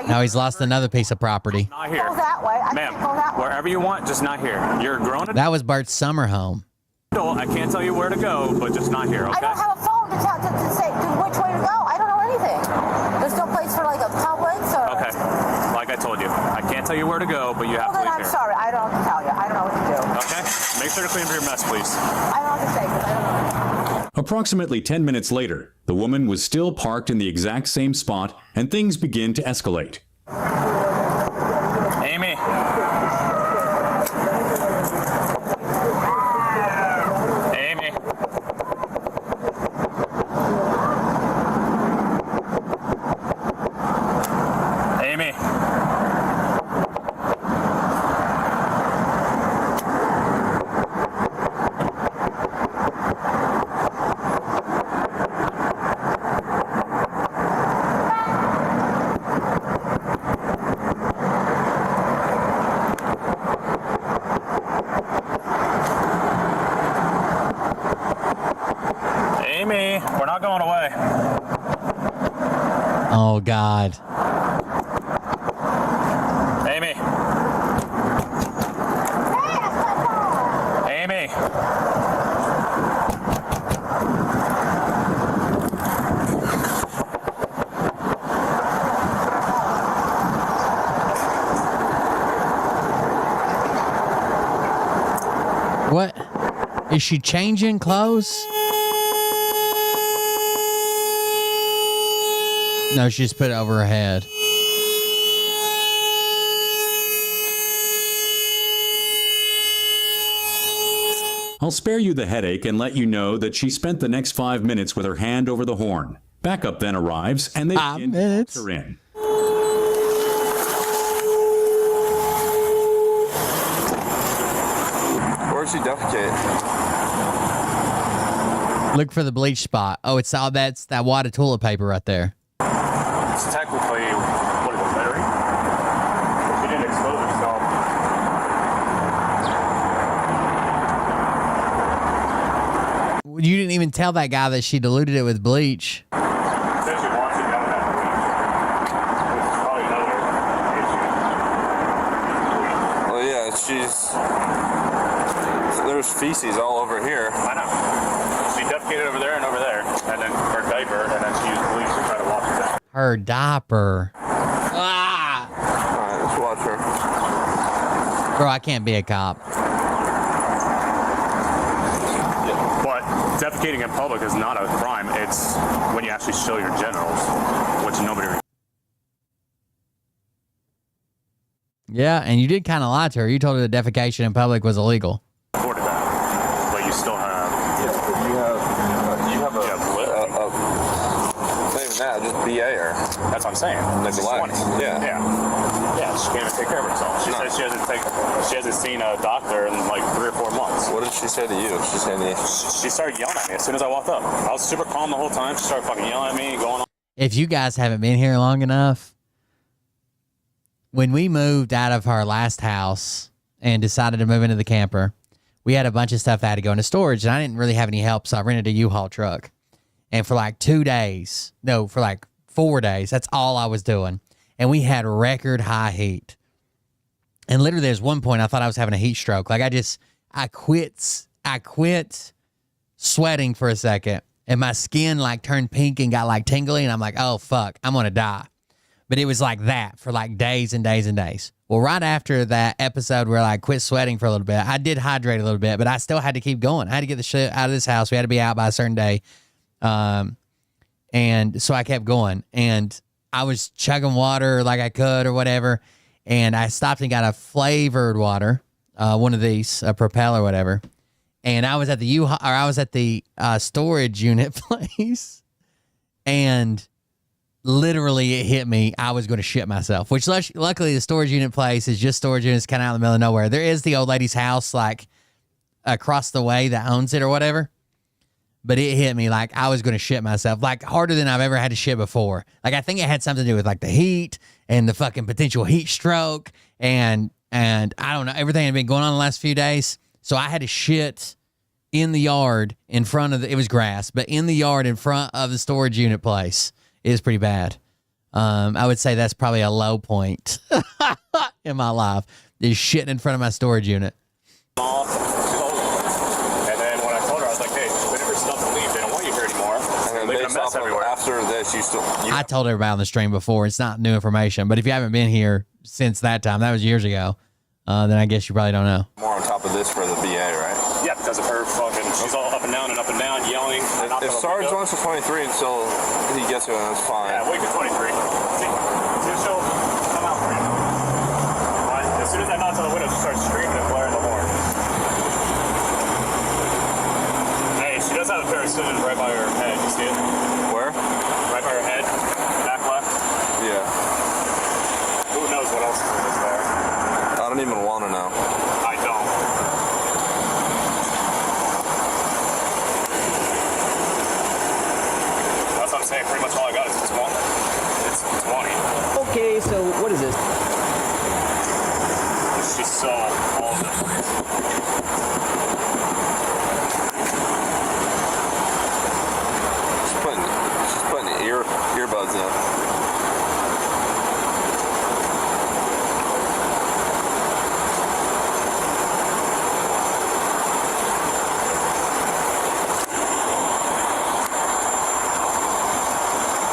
Now he's lost another piece of property. Not here. Go that way. I Ma'am, can't go that way. wherever you want, just not here. You're a grown That was Bert's summer home. adult. I can't tell you where to go, but just not here, okay? I don't have a phone to say which way to go. I don't know anything. There's no place for like a Publix or. Okay. Like I told you, I can't tell you where to go, but you have to Well, then leave I'm here. sorry. I don't know what to tell you. I don't know what to do. Okay? Make sure to clean up your mess, please. I don't know what to say because I don't know. Approximately 10 minutes later, the woman was still parked in the exact same spot, and things begin to escalate. Amy. Amy. Amy. Amy, we're not going away. Oh, God. Amy. Amy. What? Is she changing clothes? No, she just put it over her head. I'll spare you the headache and let you know that she spent the next 5 minutes with her hand over the horn. Backup then arrives, and they begin to box her in. Where'd she defecate? Look for the bleach spot. Oh, it's all that's that wad of toilet paper right there. It's technically, what is it, Larry? She didn't expose herself. You didn't even tell that guy that she diluted it with bleach. Said she wants it down that bleach. Which is probably another issue. Well, yeah, there's feces all over here. I know. She defecated over there and over there, and then her diaper, and then she used bleach to try to wash it down. Her diaper. Ah! All right, let's watch her. Bro, I can't be a cop. But defecating in public is not a crime. It's when you actually show your genitals, which nobody. Yeah, and you did kind of lie to her. You told her that defecation in public was illegal. Reported that, but you still have. Yeah, but you have not even that, just BA her. That's what I'm saying. Neglect. Yeah. She can't even take care of herself. She says she hasn't seen a doctor in like 3 or 4 months. What did she say to you? She started yelling at me as soon as I walked up. I was super calm the whole time. She started fucking yelling at me and going on. If you guys haven't been here long enough, when we moved out of our last house and decided to move into the camper, we had a bunch of stuff that had to go into storage, and I didn't really have any help, so I rented a U-Haul truck. And for like 4 days, that's all I was doing. And we had record high heat. And literally there's one point I thought I was having a heat stroke. Like I quit sweating for a second, and my skin like turned pink and got like tingly, and I'm like, oh fuck, I'm gonna die. But it was like that for like days and days and days. Well, right after that episode where I quit sweating for a little bit, I did hydrate a little bit, but I still had to keep going. I had to get the shit out of this house. We had to be out by a certain day. And so I kept going, and I was chugging water like I could or whatever. And I stopped and got a flavored water, one of these, a Propel or whatever. And I was at the storage unit place, and literally it hit me. I was going to shit myself, which luckily the storage unit place is just storage units kind of out in the middle of nowhere. There is the old lady's house like across the way that owns it or whatever. But it hit me like I was going to shit myself, like harder than I've ever had to shit before. Like I think it had something to do with like the heat and the fucking potential heat stroke and I don't know, everything had been going on the last few days. So I had to shit in the yard in front of it was grass, but in the yard in front of the storage unit place is pretty bad. I would say that's probably a low point in my life, is shitting in front of my storage unit. After this, I told everybody on the stream before, it's not new information, but if you haven't been here since that time, that was years ago, then I guess you probably don't know. More on top of this for the BA, right? Yeah, because of her fucking, she's all up and down, yelling. If Sarge wants to 23 until he gets to it, that's fine. Yeah, wait for 23. See, she'll come out for you. Right? As soon as I knock on the window, she starts screaming and blaring the horn. Hey, she does have a pair of scissors right by her head. You see it? Where? Right by her head, back left. Yeah. Who knows what else is there? I don't even want to know. I don't. That's what I'm saying. Pretty much all I got is 20. It's 20. Okay, so what is this? She saw all of this. She's putting earbuds in.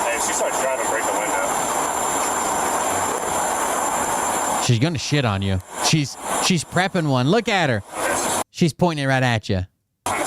Hey, if she starts driving, break the window. She's gonna shit on you. She's prepping one. Look at her. She's pointing it right at you. I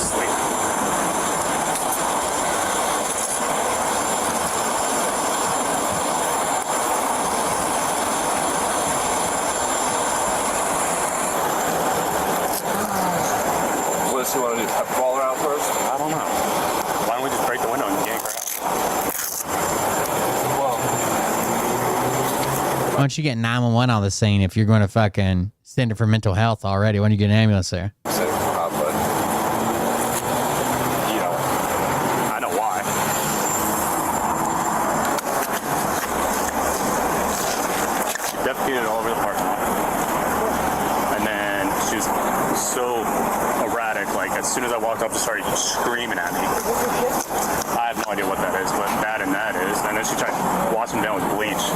Why don't you get 911 on the scene if you're going to fucking send it for mental health already? Why don't you get an ambulance there? But, you know, I know why. She defecated all over the parking lot. And then she was so erratic, like as soon as I walked up, she started screaming at me. I have no idea what that is, but that and that is. And then she tried to wash him down with bleach.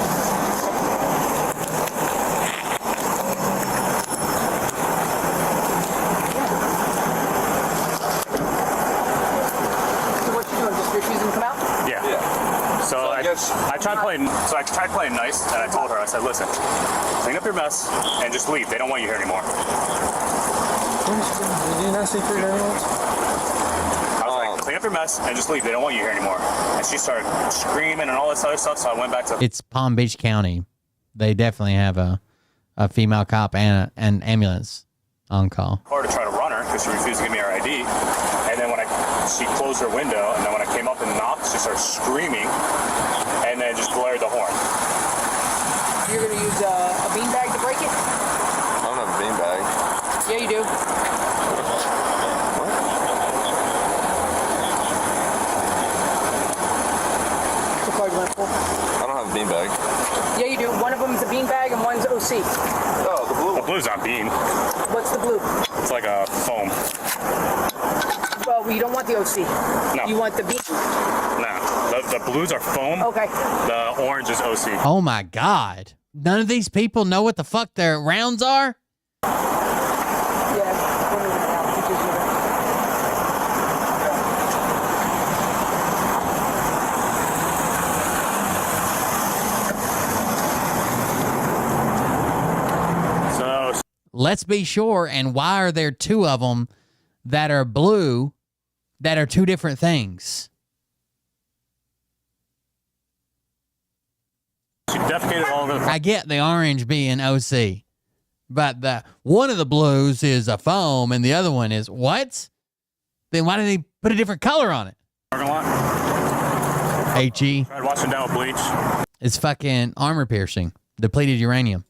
So I tried playing nice, and I told her, I said, listen, clean up your mess and just leave. They don't want you here anymore. Did you not see 3 animals? I was like, clean up your mess and just leave. They don't want you here anymore. And she started screaming and all this other stuff, so I went back to... It's Palm Beach County. They definitely have a female cop and an ambulance on call. ...car to try to run her because she refused to give me her ID. And then when she closed her window, and then when I came up and knocked, she started screaming and then just blared the horn. You're going to use a beanbag to break it? I don't have a beanbag. Yeah, you do. What's the card you want for? I don't have a beanbag. Yeah, you do. One of them is a beanbag and one's OC. Oh, the blue. The blue's not bean. What's the blue? It's like a foam. Well, you don't want the OC. No. You want the bean. No. The blues are foam. Okay. The orange is OC. Oh my God. None of these people know what the fuck their rounds are? Let's be sure. And why are there 2 of them that are blue that are 2 different things? She defecated all over the... I get the orange being OC, but the one of the blues is a foam and the other one is what? Then why did they put a different color on it? Parking lot. HE. Tried washing down with bleach. It's fucking armor piercing. Depleted uranium.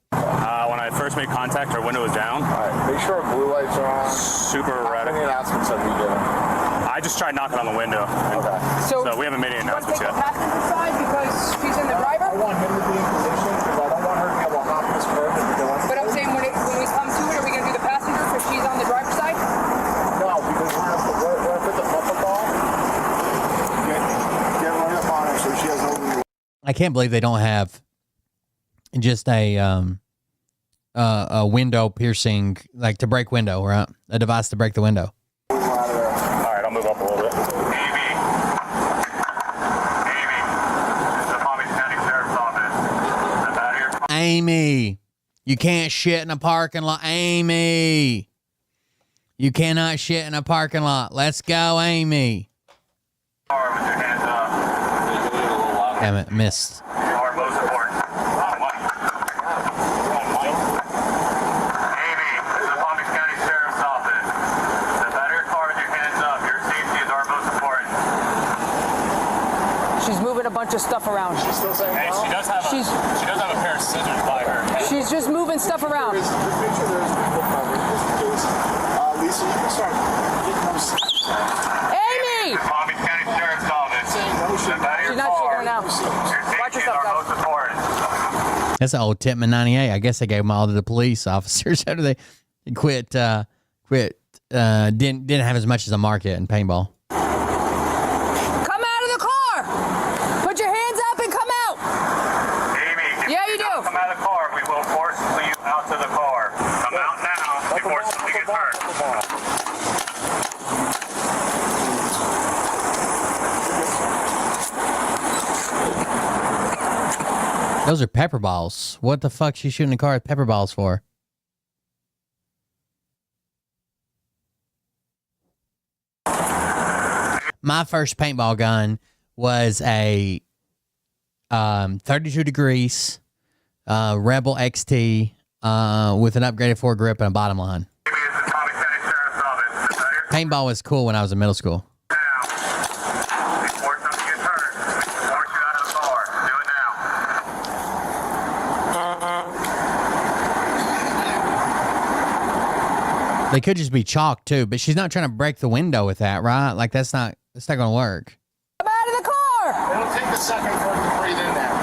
When I first made contact, her window was down. All right, make sure our blue lights are on. Super erratic. How many announcements have you given? I just tried knocking on the window. Okay. So we haven't made any announcements yet. Passenger side because she's in the driver? I want him to be in position because I don't want her to be able to hop this curb and go in. But I'm saying when we come to it, are we going to do the passenger because she's on the driver's side? No, because we're going to put the bumper ball. Get right up on her so she has no leeway. I can't believe they don't have just a window piercing, like to break window, right? A device to break the window. All right, I'll move up a little bit. Amy. This is the Palm Beach County Sheriff's Office. Step out of your car. Amy, you can't shit in a parking lot. Amy, you cannot shit in a parking lot. Let's go, Amy. With your hands up. Damn it, missed. You are most important. Amy, this is the Palm Beach County Sheriff's Office. Step out of your car with your hands up. Your safety is our most important. She's moving a bunch of stuff around. She's still saying Hey, she does have a pair of scissors by her head. She's just moving stuff around. Just make sure there's people covered just in case. Lisa, you can start getting them. Amy! Palm Beach County Sheriff's Office. Step out of your She's not car. shaking her now. Your Watch safety is yourself, our most important. That's an old Titman 98. I guess they gave them all to the police officers after they quit, didn't have as much as a market in paintball. Come out of the car! Put your hands up and come out! Amy, if Yeah, you you don't do. come out of the car, we will force you out to the car. Come out now before somebody gets hurt. Those are pepper balls. What the fuck she shooting the car with pepper balls for? My first paintball gun was a 32 degrees Rebel XT with an upgraded foregrip and a bottom line. Paintball was cool when I was in middle school. Before somebody gets hurt, we will force you out of the car. Do it now. They could just be chalk too, but she's not trying to break the window with that, right? Like that's not gonna work. I'm out of the car. It'll take a second for it to breathe in there.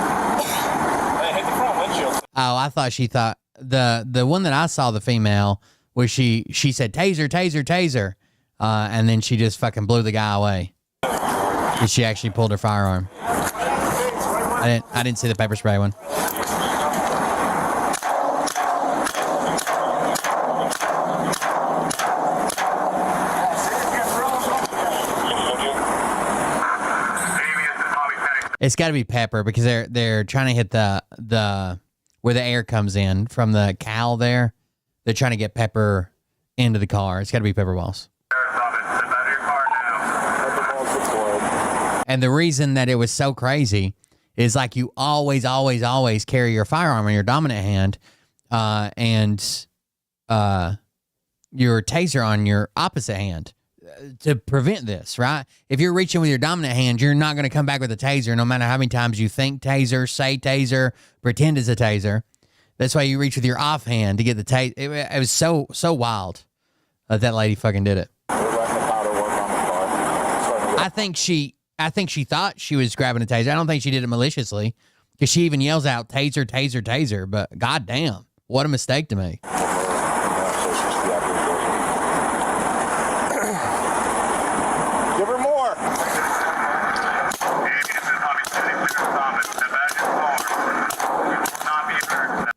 Hey, hit the front windshield. Oh, I thought she thought the one that I saw, the female, was she said taser, taser, taser, and then she just fucking blew the guy away. And she actually pulled her firearm. I didn't see the pepper spray one. It's got to be pepper because they're trying to hit the where the air comes in from the cowl there. They're trying to get pepper into the car. It's got to be pepper balls. And the reason that it was so crazy is like you always carry your firearm in your dominant hand and your taser on your opposite hand to prevent this, right? If you're reaching with your dominant hand, you're not going to come back with a taser no matter how many times you think taser, say taser, pretend it's a taser. That's why you reach with your off hand to get the taser. It was so wild that lady fucking did it. I think she thought she was grabbing a taser. I don't think she did it maliciously because she even yells out taser, taser, taser. But goddamn, what a mistake to make. Give her more.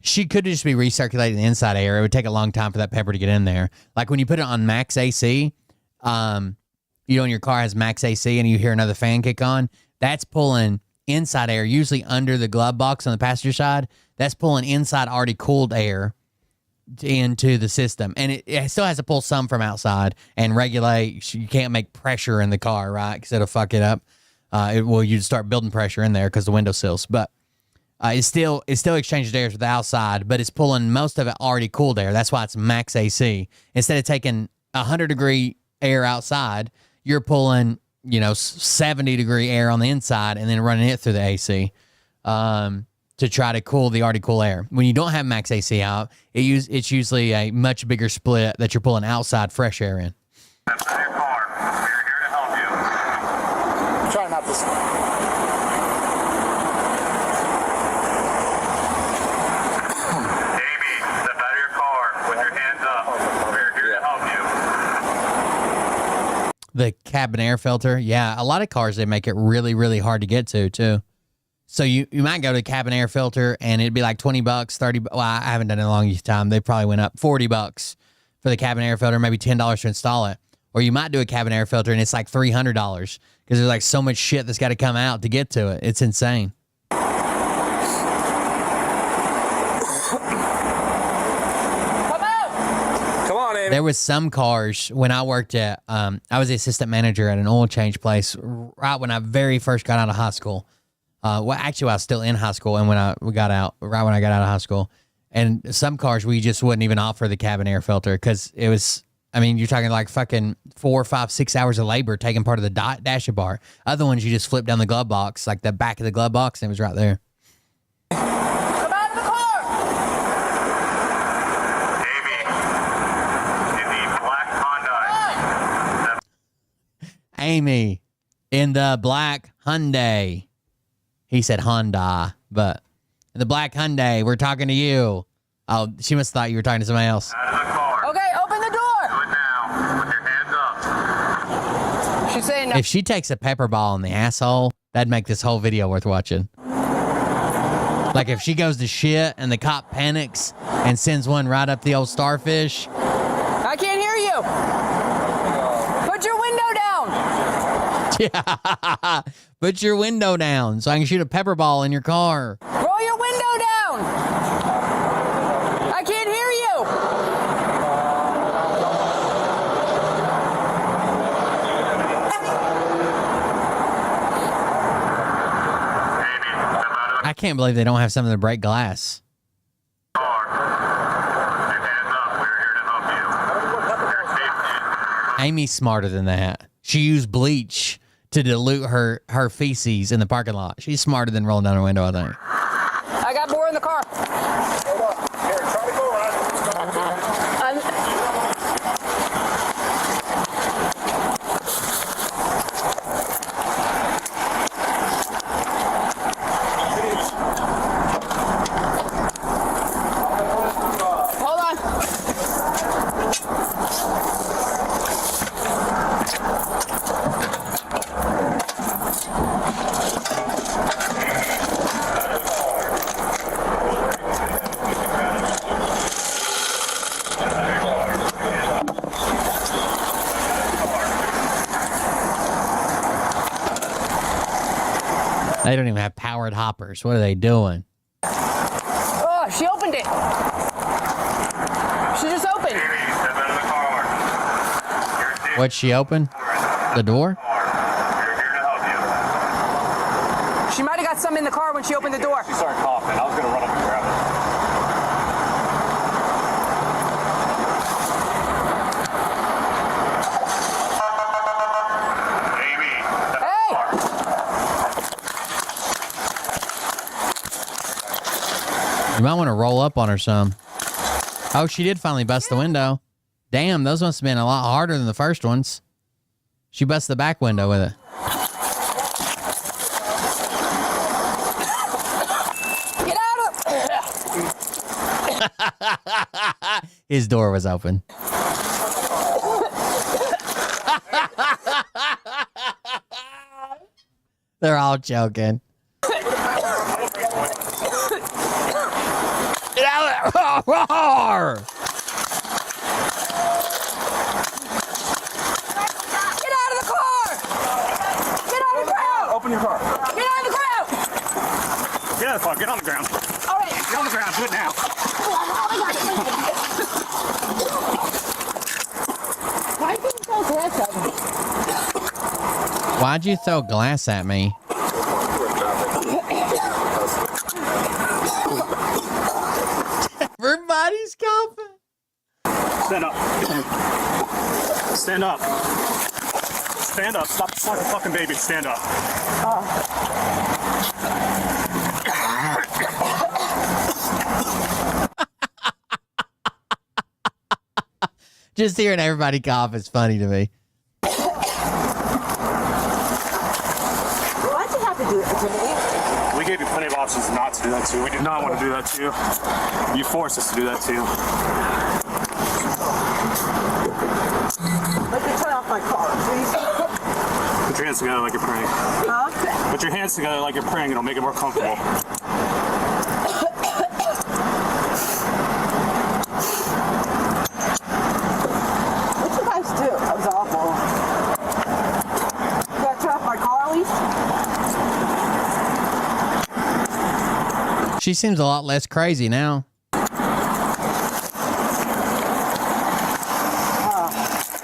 She could just be recirculating the inside air. It would take a long time for that pepper to get in there. Like when you put it on max AC, you know, when your car has max AC and you hear another fan kick on, that's pulling inside air, usually under the glove box on the passenger side. That's pulling inside already cooled air into the system. And it still has to pull some from outside and regulate. You can't make pressure in the car, right? Because it'll fuck it up. You start building pressure in there because the windowsills. But it still exchanges air with the outside, but it's pulling most of it already cooled air. That's why it's max AC. Instead of taking 100-degree air outside, you're pulling, 70-degree air on the inside and then running it through the AC to try to cool the already cool air. When you don't have max AC out, it's usually a much bigger split that you're pulling outside fresh air in. Try not to. The cabin air filter. Yeah, a lot of cars, they make it really, really hard to get to, too. So you might go to cabin air filter, and it'd be like $20, $30. Well, I haven't done it in a long time. They probably went up $40 for the cabin air filter, maybe $10 to install it. Or you might do a cabin air filter, and it's like $300 because there's like so much shit that's got to come out to get to it. It's insane. There was some cars when I worked at, I was the assistant manager at an oil change place right when I very first got out of high school. Well, actually, I was still in high school, and when I got out of high school, and some cars we just wouldn't even offer the cabin air filter because it was, you're talking like fucking 4, 5, 6 hours of labor taking part of the dasher bar. Other ones you just flip down the glove box, like the back of the glove box, and it was right there. Amy, in the black Hyundai. He said Honda, but in the black Hyundai, we're talking to you. Oh, she must have thought you were talking to somebody else. Okay, open the door. Do it now. Put your hands up. She's saying no. If she takes a pepper ball in the asshole, that'd make this whole video worth watching. Like if she goes to shit and the cop panics and sends one right up the old starfish. I can't hear you. Put your window down. Yeah, put your window down so I can shoot a pepper ball in your car. Roll your window down. I can't hear you. I can't believe they don't have something to break glass. Amy's smarter than that. She used bleach to dilute her feces in the parking lot. She's smarter than rolling down her window, I think. I got more in the car. Hold up. Here, try to go around. They don't even have powered hoppers. What are they doing? Oh, she opened it. She just opened. What'd she open? The door? She might have got some in the car when she opened the door. She started coughing. I was going to run up and grab it. You might want to roll up on her some. Oh, she did finally bust the window. Damn, those must have been a lot harder than the first ones. She busted the back window with it. Get out of His door was open. They're all joking. Get out of there! Roar! Get out of the car! Get out of the ground! Open your car. Get out of the ground! Get out of the car. Get on the ground. All right. Get on the ground. Do it now. Why did you throw glass at me? Why'd you throw glass at me? Everybody's coughing. Stand up. Stand up. Stand up. Stop like a fucking baby. Stand up. Just hearing everybody cough is funny to me. Why'd you have to do it to me? We gave you plenty of options not to do that to you. We did not want to do that to you. You forced us to do that to you. Let me turn off my car, please. Put your hands together like you're praying. Huh? Put your hands together like you're praying. It'll make it more comfortable. What'd you guys do? That was awful. You gotta turn off my car at least? She seems a lot less crazy now.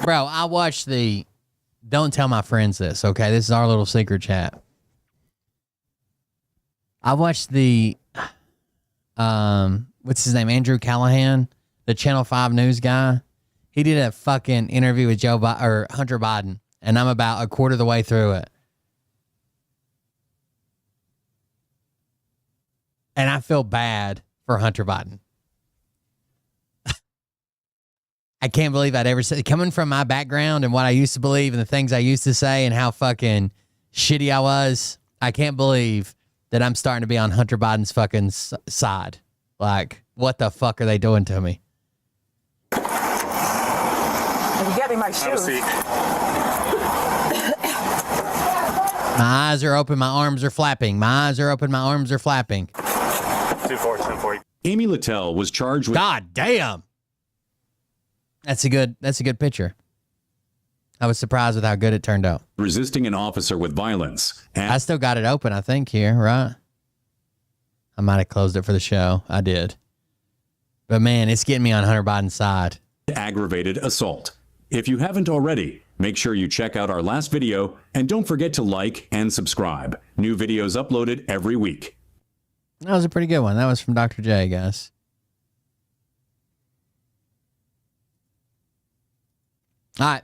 Bro, I watched the... Don't tell my friends this, okay? This is our little secret chat. I watched the... what's his name? Andrew Callahan, the Channel 5 news guy. He did a fucking interview with Hunter Biden, and I'm about a quarter of the way through it. And I feel bad for Hunter Biden. I can't believe I'd ever say, coming from my background and what I used to believe and the things I used to say and how fucking shitty I was, I can't believe that I'm starting to be on Hunter Biden's fucking side. Like, what the fuck are they doing to me? If you get me my shoes. Have a seat. My eyes are open, my arms are flapping. My eyes are open, my arms are flapping. 2-4, Amy Littell was charged with... God damn! That's a good picture. I was surprised with how good it turned out. Resisting an officer with violence. And I still got it open, I think, here, right? I might have closed it for the show. I did. But man, it's getting me on Hunter Biden's side. Aggravated assault. If you haven't already, make sure you check out our last video and don't forget to like and subscribe. New videos uploaded every week. That was a pretty good one. That was from Dr. J, guys. All right.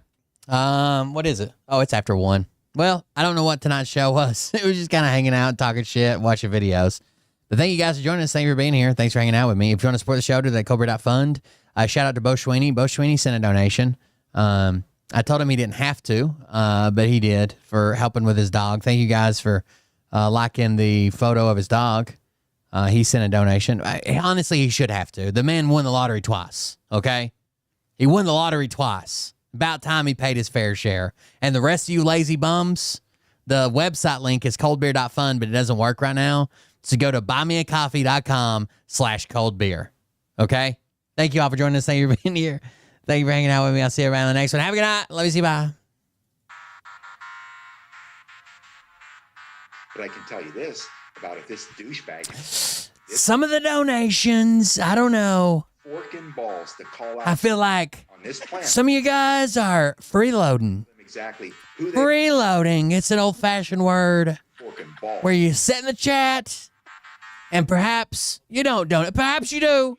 What is it? Oh, it's after 1. Well, I don't know what tonight's show was. It was just kind of hanging out, talking shit, watching videos. But thank you guys for joining us. Thank you for being here. Thanks for hanging out with me. If you want to support the show, do that Cobra.fund. Shout out to Bo Sweeney. Bo Sweeney sent a donation. I told him he didn't have to, but he did, for helping with his dog. Thank you guys for liking the photo of his dog. He sent a donation. Honestly, he should have to. The man won the lottery twice, okay? He won the lottery twice. About time he paid his fair share. And the rest of you lazy bums, the website link is coldbeer.fund, but it doesn't work right now. So go to buymeacoffee.com/coldbeer. Okay? Thank you all for joining us. Thank you for being here. Thank you for hanging out with me. I'll see you around the next one. Have a good night. Love you. See you. Bye. But I can tell you this about if this douchebag. Some of the donations, I don't know. Fork and balls to call out. I feel like on this planet. some of you guys are freeloading. Exactly who they Freeloading. It's an old-fashioned word fork and balls. where you sit in the chat and perhaps you don't donate. Perhaps you do.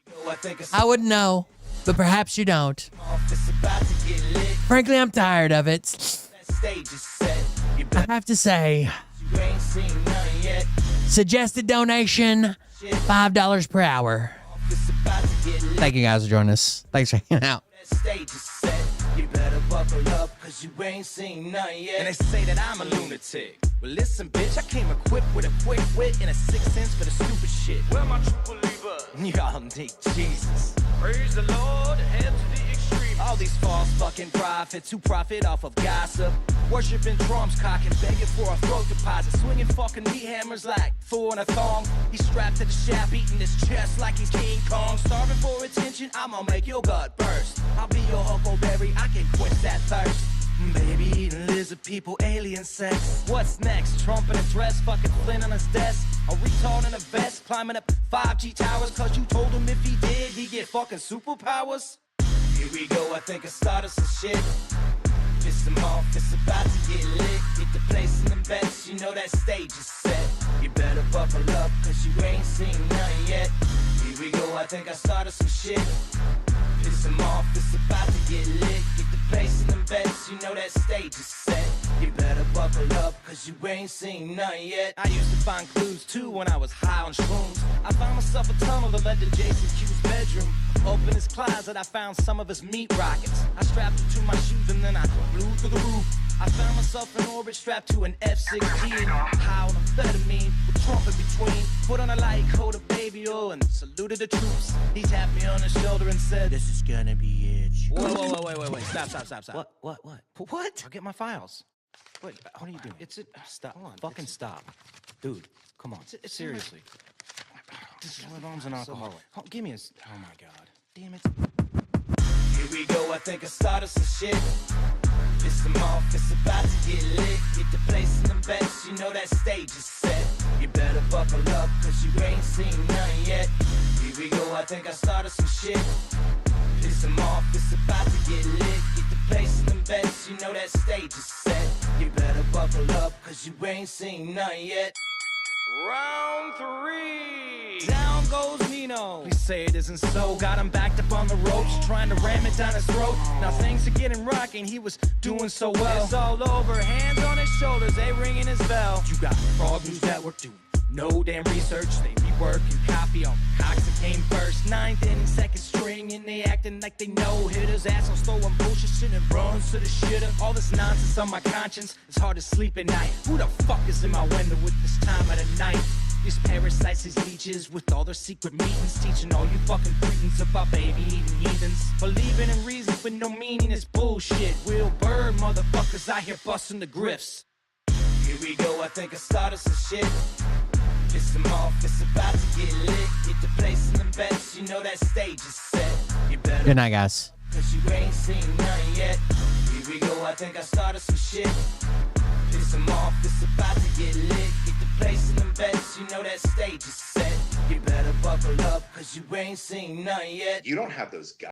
I wouldn't know, but perhaps you don't. Frankly, I'm tired of it. I have to say, suggested donation, $5 per hour. Thank you guys for joining us. Thanks for hanging out. You better buckle up, cause you ain't seen none yet. And they say that I'm a lunatic. Well, listen, bitch, I came equipped with a quick wit and a 6th sense for the stupid shit. Where my true believer? Y'all need Jesus. Praise the Lord, head to the extreme. All these false fucking prophets who profit off of gossip. Worshipping drums, cocking, begging for a throat deposit. Swinging fucking meat hammers like Thor in a thong. He's strapped to the shaft, beating his chest like he's King Kong. Starving for attention, I'ma make your gut burst. I'll be your Huckleberry, I can quench that thirst. Baby eating lizard people, alien sex. What's next? Trump in a dress, fucking Flynn on his desk. A retard in a vest, climbing up 5G towers. Cause you told him if he did, he'd get fucking superpowers. Here we go, I think I started some shit. Piss them off, it's about to get lit. Get the place in them bets, you know that stage is set. You better buckle up, cause you ain't seen none yet. Here we go, I think I started some shit. Piss them off, it's about to get lit. Get the place in them bets, you know that stage is set. You better buckle up, cause you ain't seen none yet. I used to find clues too when I was high on shrooms. I found myself a tunnel that led to Jason Q's bedroom. Open his closet, I found some of his meat rockets. I strapped it to my shoes and then I flew through the roof. I found myself in orbit strapped to an F-16. High on amphetamine with Trump in between. Put on a light coat of baby oil and saluted the troops. He tapped me on the shoulder and said, "This is gonna be it." Whoa, wait. Stop. What? I'll get my files. Wait, what are you doing? Stop. Hold on. Fucking stop. Dude, come on. Seriously. My mom's an alcoholic. Oh, give me a... Oh, my God. Damn it. Here we go. I think I started some shit. Piss them off. It's about to get lit. Get the place in them bets. You know that stage is set. You better buckle up, cause you ain't seen none yet. Here we go. I think I started some shit. Piss them off. It's about to get lit. Get the place in them bets. You know that stage is set. You better buckle up, cause you ain't seen none yet. Round 3. Down goes Nino. Please say it isn't so. Got him backed up on the ropes, trying to ram it down his throat. Now things are getting rocking. He was doing so well. It's all over. Hands on his shoulders. They ringing his bell. You got Frog News Network doing no damn research. They rework and copy on Cox that came first. 9th inning, 2nd string, and they acting like they know hitters. Assholes throwing bullshit shit and runs to the shitter. All this nonsense on my conscience. It's hard to sleep at night. Who the fuck is in my window with this time of the night? These parasites, these leeches, with all their secret meetings, teaching all you fucking cretins about baby-eating heathens. Believing in reason with no meaning is bullshit. Will Bird motherfuckers out here busting the grifts. Here we go, I think I started some shit. Piss them off, it's about to get lit. Get the place in them bets, you know that stage is set. You better Good night, guys. Cause you ain't seen none yet. Here we go, I think I started some shit. Piss them off, it's about to get lit. Get the place in them bets, you know that stage is set. You better buckle up, cause you ain't seen none yet. You don't have those guys.